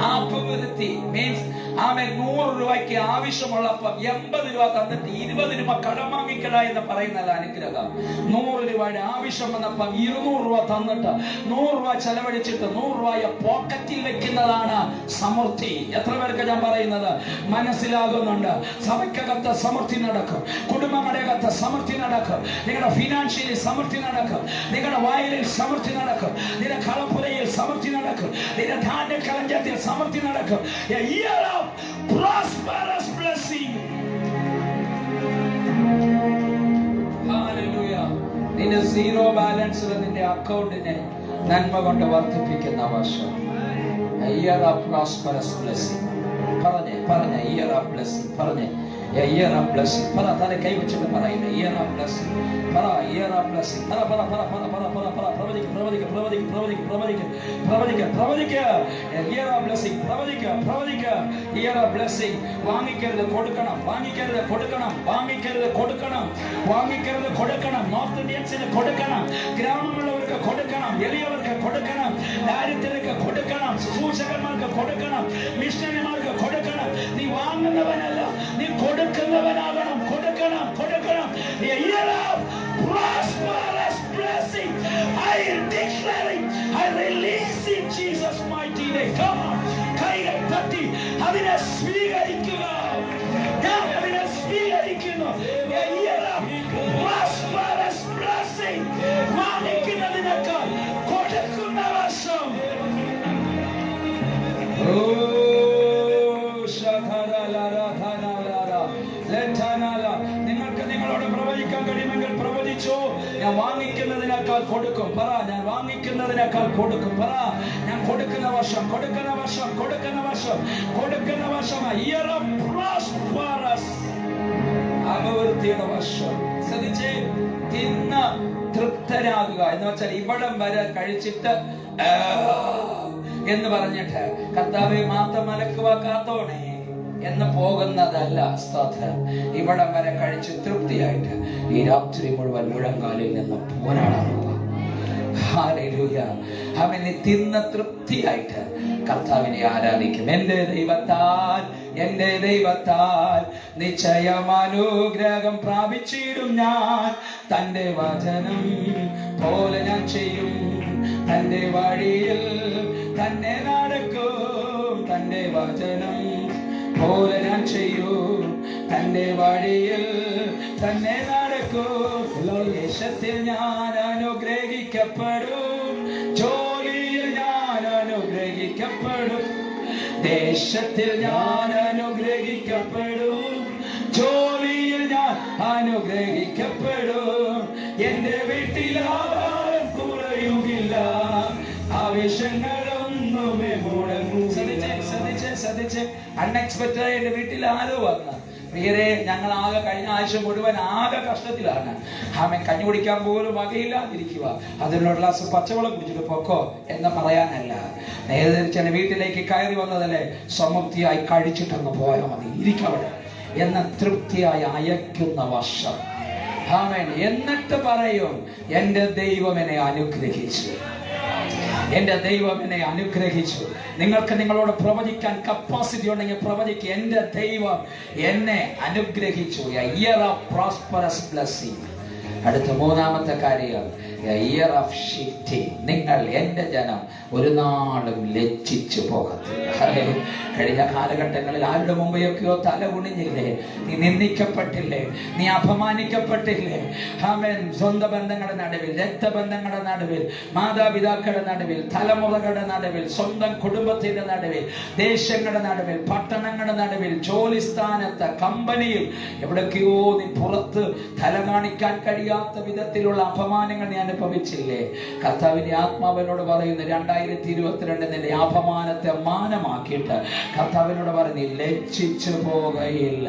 അഭിവൃദ്ധി മീൻസ് ആമേൻ 100 രൂപയ്ക്ക് ആവശ്യമുള്ളപ്പം 80 രൂപ തന്നിട്ട് 20 രൂപ കടം വാങ്ങിക്കട എന്ന് പറയുന്നല്ല അനുഗ്രഹം. 100 രൂപയുടെ ആവശ്യം വന്നപ്പം 200 രൂപ തന്നിട്ട് 100 രൂപ ചെലവഴിച്ചിട്ട് 100 രൂപയെ പോക്കറ്റിൽ വെക്കുന്നതാണ് സമൃദ്ധി. എത്ര പേർക്ക് ഞാൻ പറയുന്നത് മനസ്സിലാകുന്നുണ്ട്? സഭയ്ക്കകത്ത് സമൃദ്ധി നടക്കും, കുടുംബങ്ങളുടെ അകത്ത് സമൃദ്ധി നടക്കും, നിങ്ങളുടെ ഫിനാൻഷ്യലി സമൃദ്ധി നടക്കും, നിങ്ങളുടെ വയലിൽ സമൃദ്ധി നടക്കും, നിങ്ങളുടെ കളപ്പുരയിൽ സമൃദ്ധി നടക്കും, നിങ്ങളുടെ ധാന്യക്കളഞ്ചത്തിൽ സമൃദ്ധി നടക്കും. A year of prosperous blessing. Hallelujah. നിന്റെ സീറോ ബാലൻസിൽ നിന്റെ അക്കൗണ്ടിനെ നന്മ കൊണ്ട് വർദ്ധിപ്പിക്കുന്ന വർഷം. A year of prosperous blessing. പറഞ്ഞേ year of blessing. പറഞ്ഞേ year of blessing. പറ, തല കൈ വെച്ചിട്ട് പറയുന്നത് year of blessing. പറ year of blessing. പറ പ്രവചിക്ക year of blessing. പ്രവചിക്ക year of blessing. വാങ്ങിക്കരുത്, കൊടുക്കണം. വാങ്ങിക്കരുത്, കൊടുക്കണം. വാങ്ങിക്കരുത്, കൊടുക്കണം. വാങ്ങിക്കരുത്, കൊടുക്കണം. നോർത്ത് ഇന്ത്യൻസിന് കൊടുക്കണം, ഗ്രാമങ്ങളിലുള്ളവർക്ക് കൊടുക്കണം, എളിയവർക്ക് കൊടുക്കണം, ദാരിദ്ര്യർക്ക് കൊടുക്കണം, ശുശ്രൂഷകന്മാർക്ക് കൊടുക്കണം, മിഷണറിമാർക്ക് കൊടുക്കണം. നീ വാങ്ങുന്നവനല്ല, നീ കൊടുക്കുന്നവനാകണം. കൊടുക്കണം. A year of prosperous blessing. I declare it. I release in Jesus' mighty name. Come on. കൈകൾ തട്ടി അതിനെ സ്വീകരിക്കുക. ഞാൻ അതിനെ സ്വീകരിക്കുന്നു. A year of prosperous blessing. വാങ്ങിക്കുന്നതിനേക്കാൾ കൊടുക്കുന്ന വർഷം. നിങ്ങൾക്ക് നിങ്ങളോട് പ്രവചിക്കാൻ കഴിയുമെങ്കിൽ പ്രവചിച്ചോ. ഞാൻ വാങ്ങിക്കുന്നതിനേക്കാൾ കൊടുക്കും. പറ, ഞാൻ വാങ്ങിക്കുന്നതിനേക്കാൾ കൊടുക്കും. പറ, ഞാൻ കൊടുക്കുന്ന വർഷം. ഇയർ ഓഫ് പ്രോസ്പെറസ്, അഭിവൃദ്ധിയുടെ വർഷം. ശ്രദ്ധിച്ചേ, തിന്ന് തൃപ്തരാകുക എന്ന് വെച്ചാൽ ഇവിടം വരെ കഴിച്ചിട്ട് എന്ന് പറഞ്ഞിട്ട് കർത്താവേ മാത്രം മലക്കുവാക്കാത്തോണേ എന്ന് പോകുന്നതല്ല. സ്തോത്രം. ഇവിടം വരെ കഴിച്ച് തൃപ്തിയായിട്ട് ഈ രാത്രി മുഴുവൻ മുഴങ്കാലിൽ നിന്ന് പോരാടാൻ പോവാം. ഹല്ലേലൂയ. അവനെ തിന്ന് തൃപ്തിയായിട്ട് കർത്താവിനെ ആരാധിക്കും. എന്റെ ദൈവത്താൽ നിശ്ചയം അനുഗ്രഹം പ്രാപിച്ചിടും ഞാൻ. തന്റെ വചനം പോലെ ഞാൻ ചെയ്യും, തന്റെ വഴിയിൽ പോലെ ഞാൻ ചെയ്യൂ, തന്റെ വഴിയിൽ തന്നെ നടക്കൂ. ദേശത്തിൽ ഞാൻ അനുഗ്രഹിക്കപ്പെടും, ജോലിയിൽ ഞാൻ അനുഗ്രഹിക്കപ്പെടും. ദേശത്തിൽ ഞാൻ അനുഗ്രഹിക്കപ്പെടും, ജോലിയിൽ ഞാൻ അനുഗ്രഹിക്കപ്പെടും. എന്റെ വീട്ടിൽ ആരും കുറയുകില്ല, ആവശ്യങ്ങളൊന്നുമേ മുടങ്ങൂ. ശ്രദ്ധിച്ച് അൺഎക്സ്പെക്ടഡ് എന്റെ വീട്ടിൽ ആരോ വന്ന പ്രിയരെ, ഞങ്ങൾ ആകെ കഴിഞ്ഞ ആഴ്ച മുഴുവൻ ആകെ കഷ്ടത്തിലാണ്. ആമേൻ. കഞ്ഞി കുടിക്കാൻ പോലും വകയില്ലാതിരിക്കുക. അതിനുള്ള ഗ്ലാസ് പച്ചവെള്ളം കുടിച്ചിട്ട് പൊക്കോ എന്ന് പറയാനല്ല. നേരെ ചില വീട്ടിലേക്ക് കയറി വന്നതല്ലേ, സമൃദ്ധിയായി കഴിച്ചിട്ടങ്ങ് പോയാൽ മതി, ഇരിക്കവിടെ എന്ന തൃപ്തിയായി അയക്കുന്ന വർഷം. ആമേൻ. എന്നിട്ട് പറയും, എന്റെ ദൈവം എന്നെ അനുഗ്രഹിച്ചു, എന്റെ ദൈവം എന്നെ അനുഗ്രഹിച്ചു. നിങ്ങൾക്ക് നിങ്ങളോട് പ്രവചിക്കാൻ കപ്പാസിറ്റി ഉണ്ടെങ്കിൽ പ്രവചിക്കുക, എന്റെ ദൈവം എന്നെ അനുഗ്രഹിച്ചു. A year of prosperous blessing. അടുത്ത മൂന്നാമത്തെ കാര്യം, A year of shifting. നിങ്ങൾ എന്റെ ജനം ഒരു നാളും ലജ്ജിച്ചു പോകത്തില്ല. കഴിഞ്ഞ കാലഘട്ടങ്ങളിൽ ആരുടെ മുമ്പെയൊക്കെയോ തല കുനിഞ്ഞില്ലേ, നീ നിന്ദിക്കപ്പെട്ടില്ലേ, നീ അപമാനിക്കപ്പെട്ടില്ലേ. ആമേൻ. സ്വന്തം ബന്ധങ്ങളുടെ നടുവിൽ, രക്തബന്ധങ്ങളുടെ നടുവിൽ, മാതാപിതാക്കളുടെ നടുവിൽ, തലമുറകളുടെ നടുവിൽ, സ്വന്തം കുടുംബത്തിന്റെ നടുവിൽ, ദേശങ്ങളുടെ നടുവിൽ, പട്ടണങ്ങളുടെ നടുവിൽ, ജോലി സ്ഥാനത്ത്, കമ്പനിയിൽ, എവിടൊക്കെയോ നീ പുറത്ത് തല കാണിക്കാൻ കഴിയാത്ത വിധത്തിലുള്ള അപമാനങ്ങൾ നീ അനുഭവിച്ചില്ലേ. കർത്താവിന്റെ ആത്മാവിനോട് പറയുന്നു, 2022 നിന്റെ അപമാനത്തെ മാനമാക്കിയിട്ട് കർത്താവിനോട് പറഞ്ഞു, നീ ലജ്ജിച്ചു പോകയില്ല,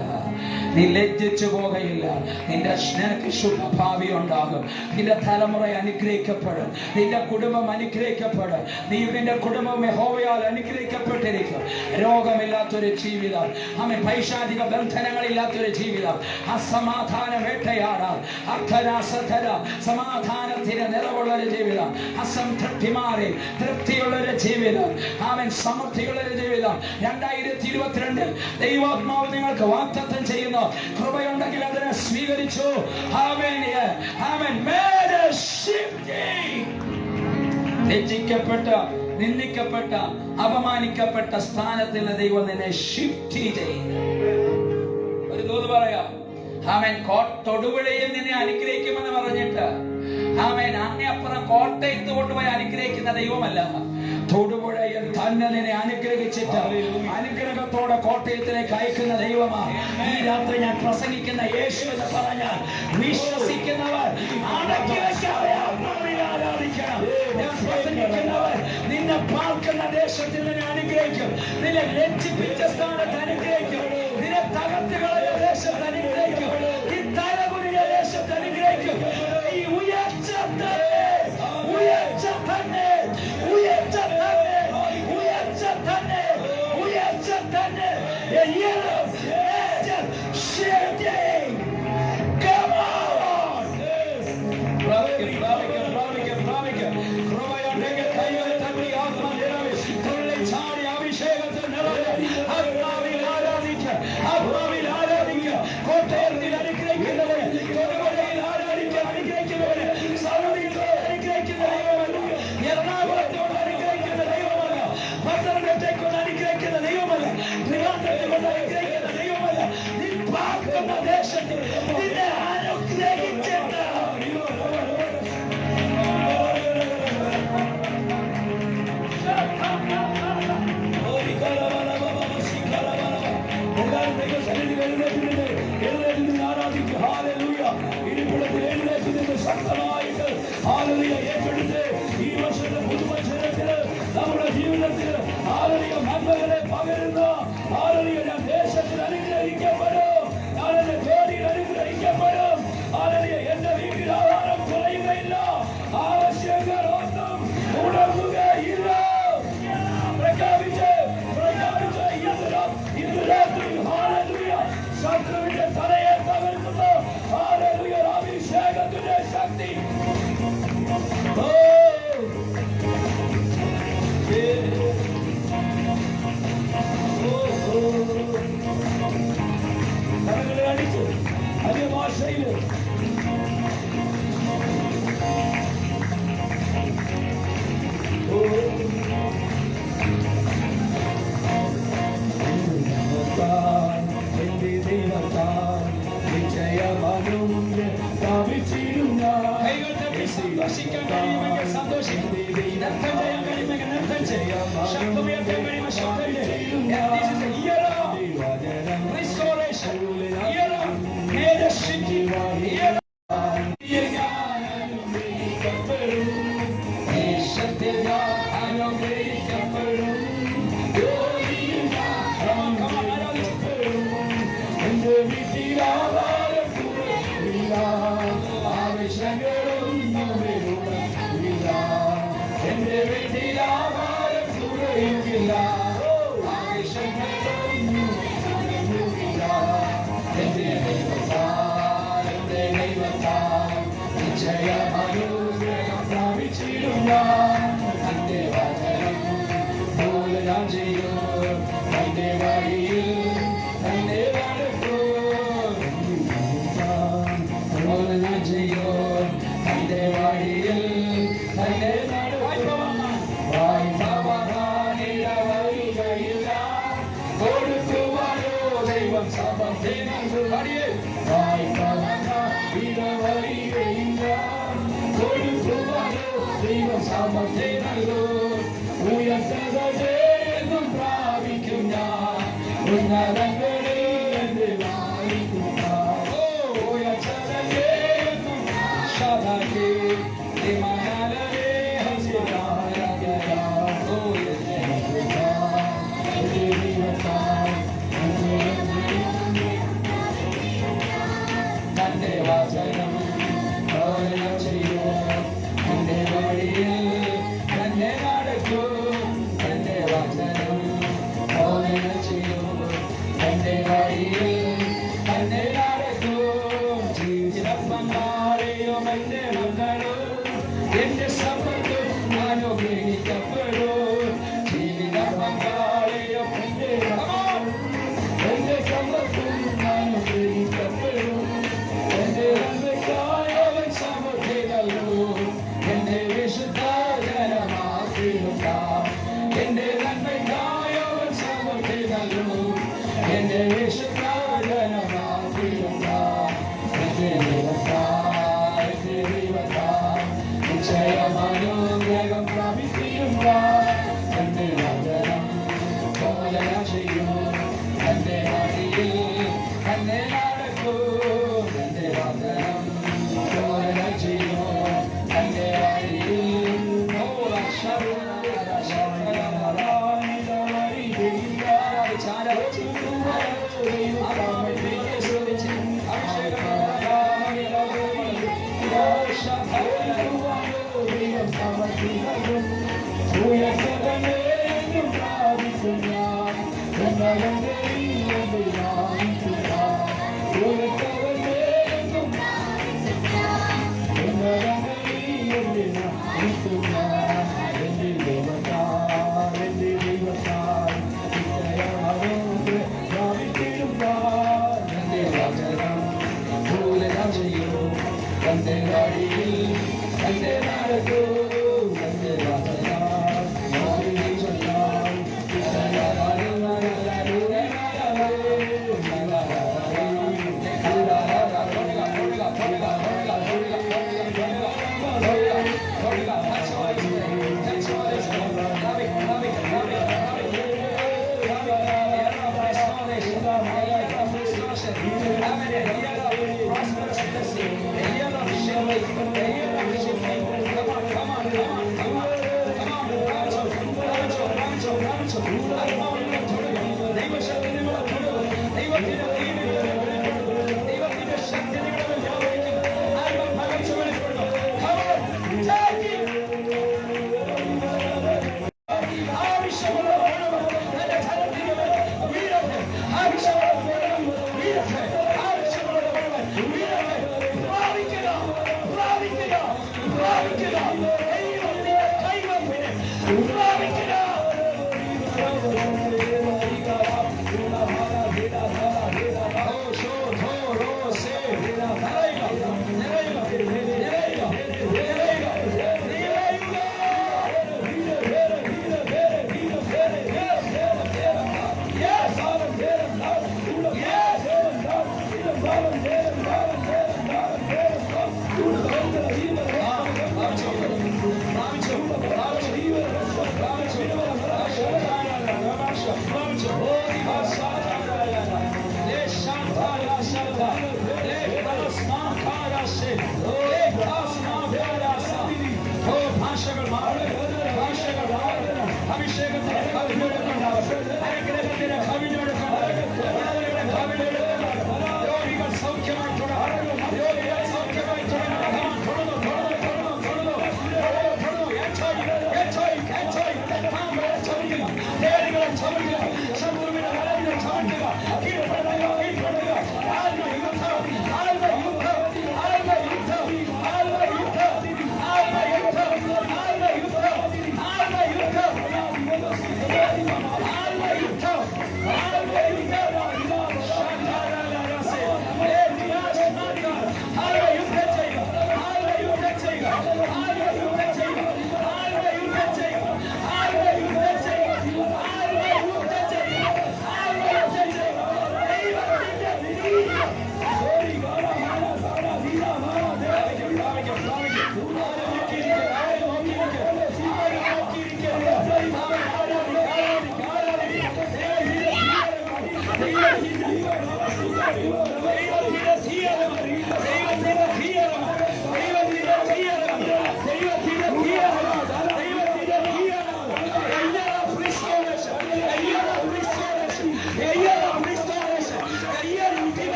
നീ ലജ്ജിച്ചു പോകയില്ല. നിന്റെ നിനക്ക് ശുഭഭാവി ഉണ്ടാകും, നിന്റെ തലമുറ അനുഗ്രഹിക്കപ്പെടും, നിന്റെ കുടുംബം അനുഗ്രഹിക്കപ്പെടും, നീ നിന്റെ കുടുംബം യഹോവയാൽ അനുഗ്രഹിക്കപ്പെട്ടിരിക്കും. രോഗമില്ലാത്തൊരു ജീവിതം, ആമേൻ. പൈശാചിക ബന്ധനങ്ങളില്ലാത്തൊരു ജീവിതം, അസമാധാന വേട്ടയാടാൻ, അർത്ഥരാസധര സമാധാനത്തിന് നിറവുള്ളൊരു ജീവിതം, അസംതൃപ്തി മാറി തൃപ്തിയുള്ളൊരു ജീവിതം, ആമേൻ. സമൃദ്ധിയുള്ളൊരു ജീവിതം 2022 ദൈവാത്മാവ് നിങ്ങൾക്ക് വാഗ്ദത്തം ചെയ്യുന്നു. കൃപയുണ്ടെങ്കിൽ അതിനെ സ്വീകരിച്ചു. ആമേൻ. ആമേൻ. ലജ്ജിക്കപ്പെട്ട, നിന്ദിക്കപ്പെട്ട, അപമാനിക്കപ്പെട്ട സ്ഥാനത്തിൽ ദൈവം നിന്നെ ഷിഫ്റ്റ് ചെയ്യുന്നു. ഒരു ദൂത് പറയാം, ആമേൻ. തൊടുപുഴയിൽ നിന്നെ അനുഗ്രഹിക്കുമെന്ന് പറഞ്ഞിട്ട്, ആമേൻ, അങ്ങേപ്പുറം കോട്ടയത്ത് കൊണ്ടുപോയി അനുഗ്രഹിക്കുന്ന ദൈവമല്ല, തൊടുപുഴയിൽ തന്നെ നിന്നെ അനുഗ്രഹിച്ചിട്ട് അനുഗ്രഹത്തോടെ കോട്ടയത്തിലേക്ക് അയക്കുന്ന ദൈവമാണ്. ഈ രാത്രി ഞാൻ പ്രസംഗിക്കുന്ന യേശു എന്ന് പറഞ്ഞാൽ വിശ്വസിക്കുന്നവർ പ്രസംഗിക്കുന്നവർ നിന്നെ പാർക്കുന്ന ദേശത്തിൽ നിന്നെ അനുഗ്രഹിക്കും, നിന്നെ ലജ്ജിപ്പിച്ച സ്ഥാനത്ത് അനുഗ്രഹിക്കും, നിന്നെ തകർത്തുകളയ ദേശത്ത് അനുഗ്രഹിക്കും, ഈ തലകുനിയ ദേശത്ത് അനുഗ്രഹിക്കും. ഈ ഉയർച്ച തന്നെ, ഉയർച്ച തന്നെ, ഉയർച്ച തന്നെ, ഉയർച്ച തന്നെ, ഉയർച്ച തന്നെ. ശബ്ദമുയർത്താൻ കഴിയുന്ന ശബ്ദമില്ലേ? This is the year of restoration, year of major city, year of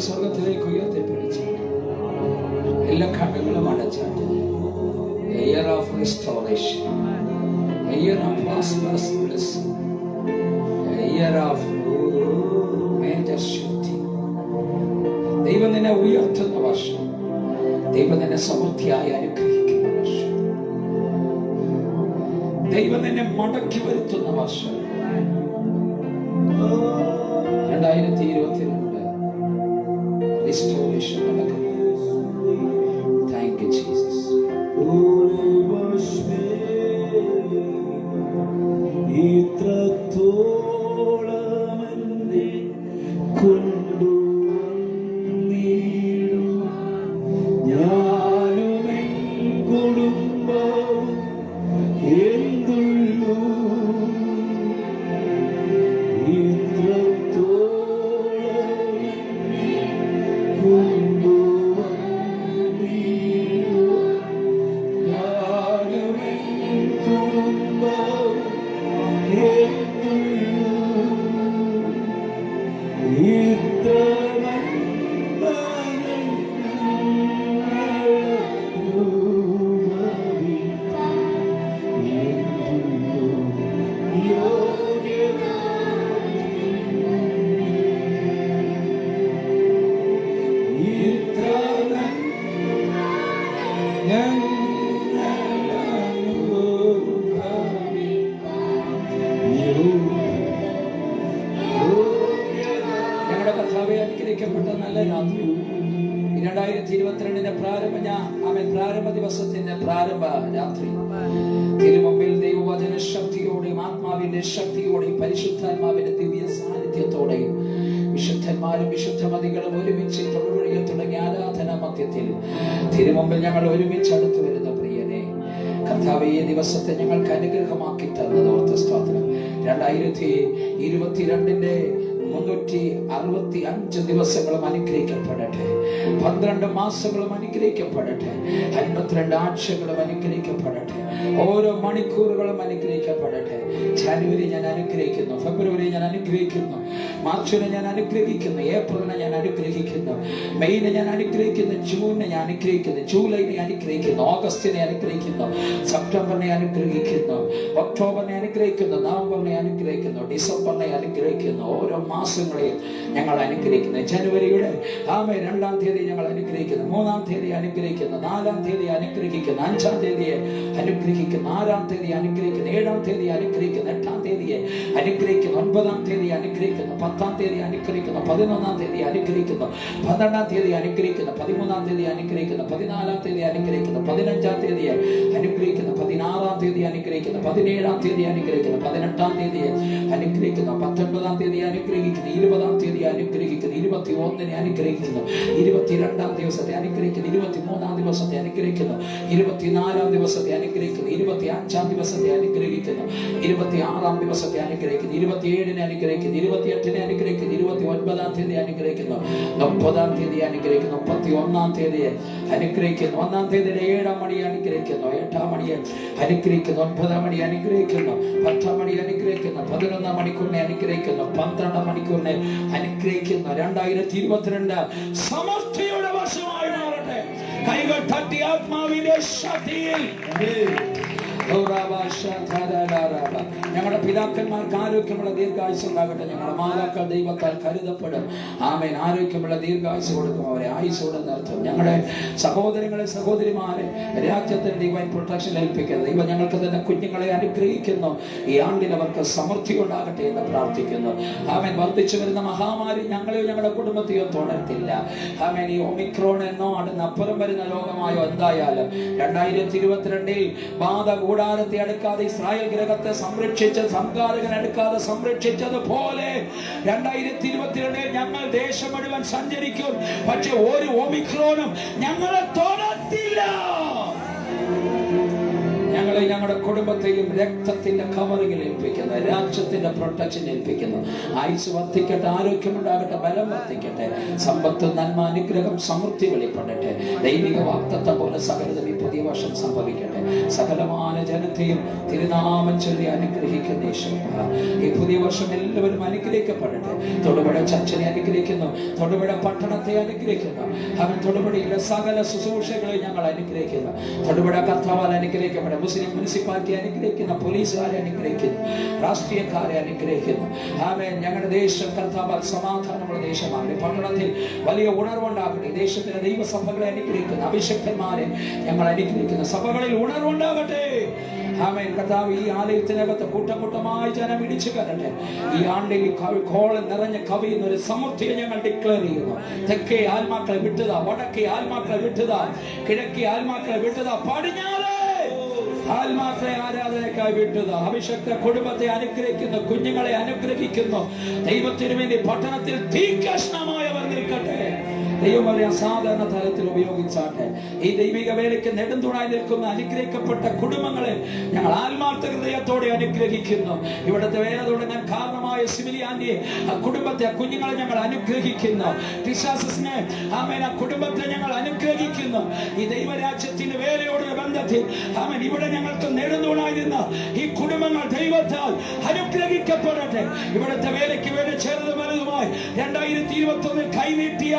സ്വർഗത്തിലേക്ക് ഉയർത്തിപ്പിടിച്ച് എല്ലാ കണ്ണുകളും അടച്ചാട്ട് era of restoration, era of prosperous blessing, era of major shifting. ദൈവം നിന്നെ ഉയർത്തുന്ന വർഷം, ദൈവം നിന്നെ സമൃദ്ധിയായി അനുഗ്രഹിക്കുന്ന വർഷം, ദൈവം നിന്നെ മടക്കി വരുത്തുന്ന വർഷം 2022 restoration. Thank you, Jesus. ഞങ്ങളുടെ കർത്താവേ, അനുഗ്രഹിക്കപ്പെട്ട നല്ല രാത്രി 2022 പ്രാരംഭ ദിവസത്തിന്റെ പ്രാരംഭ രാത്രി തിരുമുമ്പിൽ ദൈവവചന ശക്തിയോടെയും ആത്മാവിന്റെ ശക്തിയോടെയും പരിശുദ്ധാത്മാവിന്റെ ദിവ്യ സാന്നിധ്യത്തോടെയും വിശുദ്ധന്മാരും വിശുദ്ധമതികളും ഒരുമിച്ച് തൊടുപുഴയിൽ തുടങ്ങിയ ആരാധനാ മധ്യത്തിൽ തിരുമുമ്പിൽ ഞങ്ങൾ ഒരുമിച്ച് അടുത്തു വരുന്ന പ്രിയനെ കർത്താവേ, ഈ ദിവസത്തെ ഞങ്ങൾക്ക് അനുഗ്രഹമാക്കി തന്നതോർത്ത് സ്തോത്രം. 2022 365 ദിവസങ്ങളും അനുഗ്രഹിക്കപ്പെടട്ടെ. 12 മാസങ്ങളും അനുഗ്രഹിക്കപ്പെടട്ടെ. 52 ആഴ്ചകളും അനുഗ്രഹിക്കപ്പെടട്ടെ. ഓരോ മണിക്കൂറുകളും അനുഗ്രഹിക്കപ്പെടട്ടെ. ജനുവരി ഞാൻ അനുഗ്രഹിക്കുന്നു, ഫെബ്രുവരി ഞാൻ അനുഗ്രഹിക്കുന്നു, മാർച്ചിനെ ഞാൻ അനുഗ്രഹിക്കുന്നു, ഏപ്രിലിനെ ഞാൻ അനുഗ്രഹിക്കുന്നു, മെയ്നെ ഞാൻ അനുഗ്രഹിക്കുന്നു, ജൂണിനെ ഞാൻ അനുഗ്രഹിക്കുന്നു, ജൂലൈനെ അനുഗ്രഹിക്കുന്നു, ഓഗസ്റ്റിനെ അനുഗ്രഹിക്കുന്നു, സെപ്റ്റംബറിനെ അനുഗ്രഹിക്കുന്നു, ഒക്ടോബറിനെ അനുഗ്രഹിക്കുന്നു, നവംബറിനെ അനുഗ്രഹിക്കുന്നു, ഡിസംബറിനെ അനുഗ്രഹിക്കുന്നു. ഓരോ മാസങ്ങളെയും ഞങ്ങൾ അനുഗ്രഹിക്കുന്നു. ജനുവരിയുടെ 2-ാം തീയതി ഞങ്ങൾ അനുഗ്രഹിക്കുന്നു, 3-ാം തീയതി അനുഗ്രഹിക്കുന്നു, 4-ാം തീയതി അനുഗ്രഹിക്കുന്നു, 5-ാം തീയതിയെ അനുഗ്രഹിക്കുന്നു, 6-ാം തീയതി അനുഗ്രഹിക്കുന്നു, 7-ാം തീയതി അനുഗ്രഹിക്കുന്നു, 8-ാം തീയതിയെ അനുഗ്രഹിക്കുന്നു, 9-ാം തീയതി അനുഗ്രഹിക്കുന്നു, 10-ാം തീയതി അനുഗ്രഹിക്കുന്നു, 11-ാം തീയതി അനുഗ്രഹിക്കുന്നു, 12-ാം തീയതി അനുഗ്രഹിക്കുന്നു, 13-ാം തീയതി അനുഗ്രഹിക്കുന്നു, 14-ാം തീയതി അനുഗ്രഹിക്കുന്നു, 15-ാം തീയതിയെ അനുഗ്രഹിക്കുന്നു, 16-ാം തീയതി അനുഗ്രഹിക്കുന്നു, 17-ാം തീയതി അനുഗ്രഹിക്കുന്നു, 18-ാം തീയതിയെ അനുഗ്രഹിക്കുന്നു, 19-ാം തീയതി അനുഗ്രഹിക്കുന്നു, 20-ാം തീയതി അനുഗ്രഹിക്കുന്നു, 21-നെ അനുഗ്രഹിക്കുന്നു, 22-ാം ദിവസത്തെ അനുഗ്രഹിക്കുന്നു, 23-ാം ദിവസത്തെ അനുഗ്രഹിക്കുന്നു, 24-ാം ദിവസത്തെ അനുഗ്രഹിക്കുന്നു, 25-ാം ദിവസത്തെ അനുഗ്രഹിക്കുന്നു, 26-ാം ദിവസത്തെ അനുഗ്രഹിക്കുന്നു, 27-നെ അനുഗ്രഹിക്കുന്നു, 28-നെ അനുഗ്രഹിക്കുന്നു, 29-ാം തീയതി അനുഗ്രഹിക്കുന്നു, 30-ാം തീയതി അനുഗ്രഹിക്കുന്നു, 31-ാം തീയതിയെ അനുഗ്രഹിക്കുന്നു, 1-ാം തീയതിയുടെ 7-ാം മണിയെ അനുഗ്രഹിക്കുന്നു, 8-ാം മണിയെ അനുഗ്രഹിക്കുന്നു, 9-ാം മണി അനുഗ്രഹിക്കുന്നു, 10-ാം മണി അനുഗ്രഹിക്കുന്നു, 11-ാം മണിക്കൂറിനെ അനുഗ്രഹിക്കുന്നു, 12-ാം മണിക്കൂറിനെ അനുഗ്രഹിക്കുന്നു. 2022 സമൃദ്ധിയുടെ വർഷമായി മാറട്ടെ. കൈകൾ തട്ടി ആത്മാവിന്റെ ശക്തിയിൽ ഞങ്ങളുടെ പിതാക്കന്മാർക്ക് ആരോഗ്യമുള്ള ദീർഘായുസ് ഉണ്ടാകട്ടെ. ഞങ്ങളുടെ മാതാക്കൾ ദൈവത്താൽ കരുതപ്പെടും. ആമേൻ. ആരോഗ്യമുള്ള ദീർഘായുസ് കൊടുക്കും, അവരെ ആയുസോടെ നിർത്തും. ഞങ്ങളുടെ സഹോദരങ്ങളെ സഹോദരിമാരെ രാജ്യത്തിന് ഡിവൈൻ പ്രൊട്ടക്ഷൻ ഏൽപ്പിക്കുന്നത്. ദൈവം ഞങ്ങൾക്ക് തന്നെ കുഞ്ഞുങ്ങളെ അനുഗ്രഹിക്കുന്നു. ഈ ആണ്ടിൽ അവർക്ക് സമൃദ്ധി ഉണ്ടാകട്ടെ എന്ന് പ്രാർത്ഥിക്കുന്നു. ആമേൻ. വർദ്ധിച്ചു വരുന്ന മഹാമാരി ഞങ്ങളെയോ ഞങ്ങളുടെ കുടുംബത്തെയോ തുടരത്തില്ല. ആമേൻ. ഈ ഒമിക്രോൺ എന്നോ അതിനപ്പുറം വരുന്ന രോഗമായോ എന്തായാലും 2022 ബാധ കൂടാരത്തെ അടുക്കാതെ ഇസ്രായേൽ ഗ്രഹത്തെ സംരക്ഷിച്ച് സംഘാതകൻ അടുക്കാതെ സംരക്ഷിച്ചതുപോലെ 2022 ഞങ്ങൾ ദേശം മുഴുവൻ സഞ്ചരിക്കും. പക്ഷെ ഒരു ഒമിക്രോണും ഞങ്ങളെ തൊടത്തില്ല. ഞങ്ങളെ ഞങ്ങളുടെ കുടുംബത്തെയും രക്തത്തിന്റെ കവറിങ്ങിൽ ഏൽപ്പിക്കുന്നു, രാജ്യത്തിന്റെ പ്രൊട്ടക്ഷൻ ഏൽപ്പിക്കുന്നു. ആയുസ് വർദ്ധിക്കട്ടെ, ആരോഗ്യമുണ്ടാകട്ടെ, ബലം വർദ്ധിക്കട്ടെ, സമ്പത്ത്, നന്മ, അനുഗ്രഹം, സമൃദ്ധി വെളിപ്പെടട്ടെ. ദൈവിക വാഗ്ദത്തം പോലെ സകലതും ഈ പുതിയ വർഷം സംഭവിക്കട്ടെ. സകലമായ ജനത്തെയും തിരുനാമം ചൊല്ലി അനുഗ്രഹിക്കുന്ന യേശു, ഈ പുതിയ വർഷം എല്ലാവരും അനുഗ്രഹിക്കപ്പെടട്ടെ. തൊടുപുഴ ചർച്ചിനെ അനുഗ്രഹിക്കുന്നു, തൊടുപുഴ പട്ടണത്തെ അനുഗ്രഹിക്കുന്നു. അവൻ തൊടുപുഴയിലെ സകല ശുശ്രൂഷകളെ ഞങ്ങൾ അനുഗ്രഹിക്കുന്നു. തൊടുപുഴ കർത്താവാൽ അനുഗ്രഹിക്കപ്പെടട്ടെ. മുസ്ലിം മുനിസിപ്പാലിറ്റി അനുഗ്രഹിക്കുന്ന, പോലീസുകാരെ അനുഗ്രഹിക്കുന്നു, രാഷ്ട്രീയക്കാരെ അനുഗ്രഹിക്കുന്നു. ആമേൻ. ഞങ്ങളുടെ ദേശം കർത്താവാൽ സമാധാനമുള്ള ദേശമാണ്. പട്ടണത്തിൽ വലിയ ഉണർവുണ്ടാകട്ടെ. ദേശത്തിലെ ദൈവസഭകളെ അനുഗ്രഹിക്കുന്നു, അഭിഷക്തന്മാരെ ഞങ്ങൾ അനുഗ്രഹിക്കുന്നു. സഭകളിൽ ഉണർവുണ്ടാകട്ടെ. ആമേൻ. കർത്താവ് ഈ ആലയത്തിനകത്ത് കൂട്ടമായി ജനം ഇടിച്ചു കയറട്ടെ. ഈ ആണ്ടിൽ കോളം നിറഞ്ഞ കവിയുന്ന ഒരു സമൃദ്ധിയെ ഞങ്ങൾ ഡിക്ലെയർ ചെയ്യുന്നു. തെക്കേ ആത്മാക്കളെ വിട്ടുക, വടക്കേ ആത്മാക്കളെ വിട്ടുക, കിഴക്കേ ആത്മാക്കളെ വിട്ടുക, പടിഞ്ഞാറ് ആത്മാക്കളെ ആരാധനയ്ക്കായി വിട്ടുക. അഭിഷക്ത കുടുംബത്തെ അനുഗ്രഹിക്കുന്നു, കുഞ്ഞുങ്ങളെ അനുഗ്രഹിക്കുന്നു. ദൈവത്തിനു വേണ്ടി പട്ടണത്തിൽ തീകഷ്ണമായവർ നിൽക്കട്ടെ. ദൈവം അവരെ അസാധാരണ തലത്തിൽ ഉപയോഗിച്ചാട്ടെ. ഈ ദൈവിക വേലയ്ക്ക് നെടുന്തുണായി നിൽക്കുന്ന അനുഗ്രഹിക്കപ്പെട്ട കുടുംബങ്ങളെ ഞങ്ങൾ ആത്മാർത്ഥ ഹൃദയത്തോടെ അനുഗ്രഹിക്കുന്നു. ഇവിടുത്തെ വേല തുടങ്ങാൻ കാരണമായ സിമിലിയാന്റെ ആ കുടുംബത്തെ, ആ കുഞ്ഞുങ്ങളെ ഞങ്ങൾ അനുഗ്രഹിക്കുന്നു. ടിസാസിനെ, ആമേൻ, ആ കുടുംബത്തെ ഞങ്ങൾ അനുഗ്രഹിക്കുന്നു. ഈ ദൈവരാജ്യത്തിന്റെ വേലയോടുള്ള ബന്ധത്തിൽ ആമേൻ ഇവിടെ ഞങ്ങൾക്ക് നെടുന്തുണായി നിന്ന ഈ കുടുംബങ്ങൾ ദൈവത്താൽ അനുഗ്രഹിക്കപ്പെടട്ടെ. ഇവിടുത്തെ വേലയ്ക്ക് വേണ്ടി ചേർന്ന് വലുതുമായി 2021 കൈനീട്ടിയ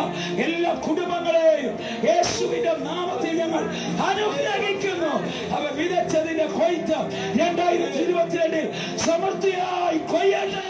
എല്ലാ കുടുംബങ്ങളെയും യേശുവിന്റെ നാമത്തിൽ ഞങ്ങൾ അനുഗ്രഹിക്കുന്നു. അവർ വിതച്ചതിന്റെ കൊയ്ത്ത് 2022 സമൃദ്ധിയായി കൊയ്യട്ടെ.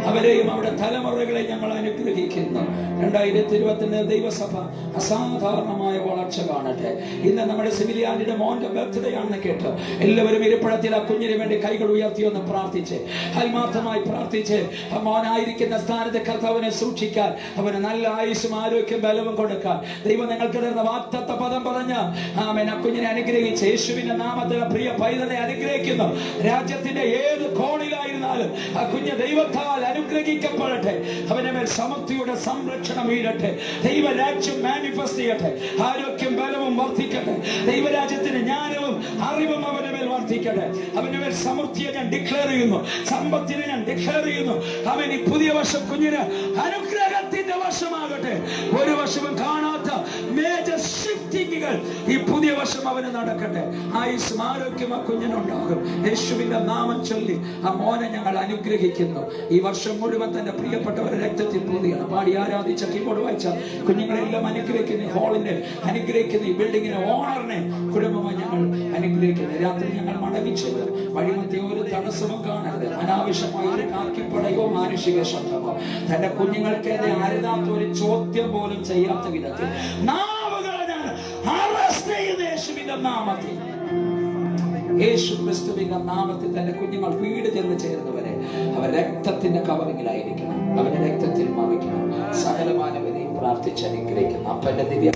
അവരെയും അവരുടെ തലമുറകളെ ഞങ്ങൾ അനുഗ്രഹിക്കുന്നു. 2022 ദൈവസഭ അസാധാരണമായ വളർച്ച കാണട്ടെ. ഇന്ന് നമ്മുടെ സിവിലിയാനിയുടെ മോന്റെ ബർത്ത്ഡേ ആണെന്ന് കേട്ട് എല്ലാവരും ഇരിപ്പിടത്തിൽ ആ കുഞ്ഞിന് വേണ്ടി കൈകൾ ഉയർത്തിയൊന്ന് പ്രാർത്ഥിച്ച്, ആത്മാർത്ഥമായി പ്രാർത്ഥിച്ച്, ആ മോനായിരിക്കുന്ന സ്ഥാനത്ത് കർത്താവിനെ സൂക്ഷിക്കാൻ, അവന് നല്ല ആയുസ്സും ആരോഗ്യം ബലവും കൊടുക്കാൻ ദൈവം നിങ്ങൾക്ക് തരുന്ന വാഗ്ദത്ത പദം പറഞ്ഞ് ആമേൻ. ആ കുഞ്ഞിനെ അനുഗ്രഹിച്ച് യേശുവിന്റെ നാമത്തിൽ പ്രിയ പൈതലെ അനുഗ്രഹിക്കുന്നു. രാജ്യത്തിന്റെ ഏത് കോണിലായിരുന്നാലും ആ കുഞ്ഞ് ദൈവത്താൽ അനുഗ്രഹിക്കപ്പെടട്ടെ. അവന്റെ മേൽ സമൃദ്ധിയുടെ സംരക്ഷണം വീഴട്ടെ. ദൈവരാജ്യം മാനിഫെസ്റ്റ് ചെയ്യട്ടെ. ആരോഗ്യം ബലവും വർദ്ധിക്കട്ടെ. ദൈവരാജ്യത്തിന് ജ്ഞാനവും അറിവും അവന്റെ മേൽ വർദ്ധിക്കട്ടെ. അവന്റെ മേൽ സമൃദ്ധിയെ ഞാൻ ഡിക്ലെയർ ചെയ്യുന്നു. സമ്പത്തിനെ ഞാൻ ഡിക്ലെയർ ചെയ്യുന്നു. അവൻ ഈ പുതിയ വർഷം കുഞ്ഞിന് അനുഗ്രഹത്തിന്റെ വർഷമാകട്ടെ. ഒരു വർഷവും കാണാത്ത മേജർ ഷിഫ്റ്റിംഗുകൾ ഈ പുതിയ വർഷം അവന് നടക്കട്ടെ. ആയുസ്സും ആരോഗ്യം ആ കുഞ്ഞിനുണ്ടാകും. യേശുവിന്റെ നാമം ചൊല്ലി ആ മോനെ ഞങ്ങൾ അനുഗ്രഹിക്കുന്നു. ഈ വർഷം മുഴുവൻ തന്റെ പ്രിയപ്പെട്ടവരുടെ രക്തത്തിൽ പൊതിയണം. പാടി ആരാധിച്ച കീബോർഡ് വായിച്ച കുഞ്ഞുങ്ങളെല്ലാം അനുഗ്രഹിക്കുന്ന ഹാളിനെ അനുഗ്രഹിക്കുന്ന ഈ ബിൽഡിങ്ങിനെ ഓണറിനെ കുടുംബമായി ഞങ്ങൾ അനുഗ്രഹിക്കുന്നു. രാത്രി ഞങ്ങൾ മടങ്ങിച്ചത് വഴിമധ്യ ഒരു തടസ്സവും കാണരുത്. അനാവശ്യമായ ഒരു കാക്കിപ്പടയോ മാനുഷിക ശബ്ദമോ തന്റെ കുഞ്ഞുങ്ങൾക്കെതിരെ അരുതാത്ത ഒരു ചോദ്യം പോലും ചെയ്യാത്ത വിധത്തിൽ നാവുകളെ ഞാൻ അറസ്റ്റ് ചെയ്യുന്ന യേശുവിന്റെ നാമത്തിൽ, യേശു ക്രിസ്തുവിന്റെ നാമത്തിൽ തന്റെ കുഞ്ഞുങ്ങൾ വീട് ചെന്ന് ചേർന്നവരെ അവർ രക്തത്തിന്റെ കവറിങ്ങിലായിരിക്കണം. അവരുടെ രക്തത്തിൽ മറിക്കണം. സകല മാനവരെയും പ്രാർത്ഥിച്ച് അനുഗ്രഹിക്കുന്നു. അപ്പന്റെ ദിവ്യ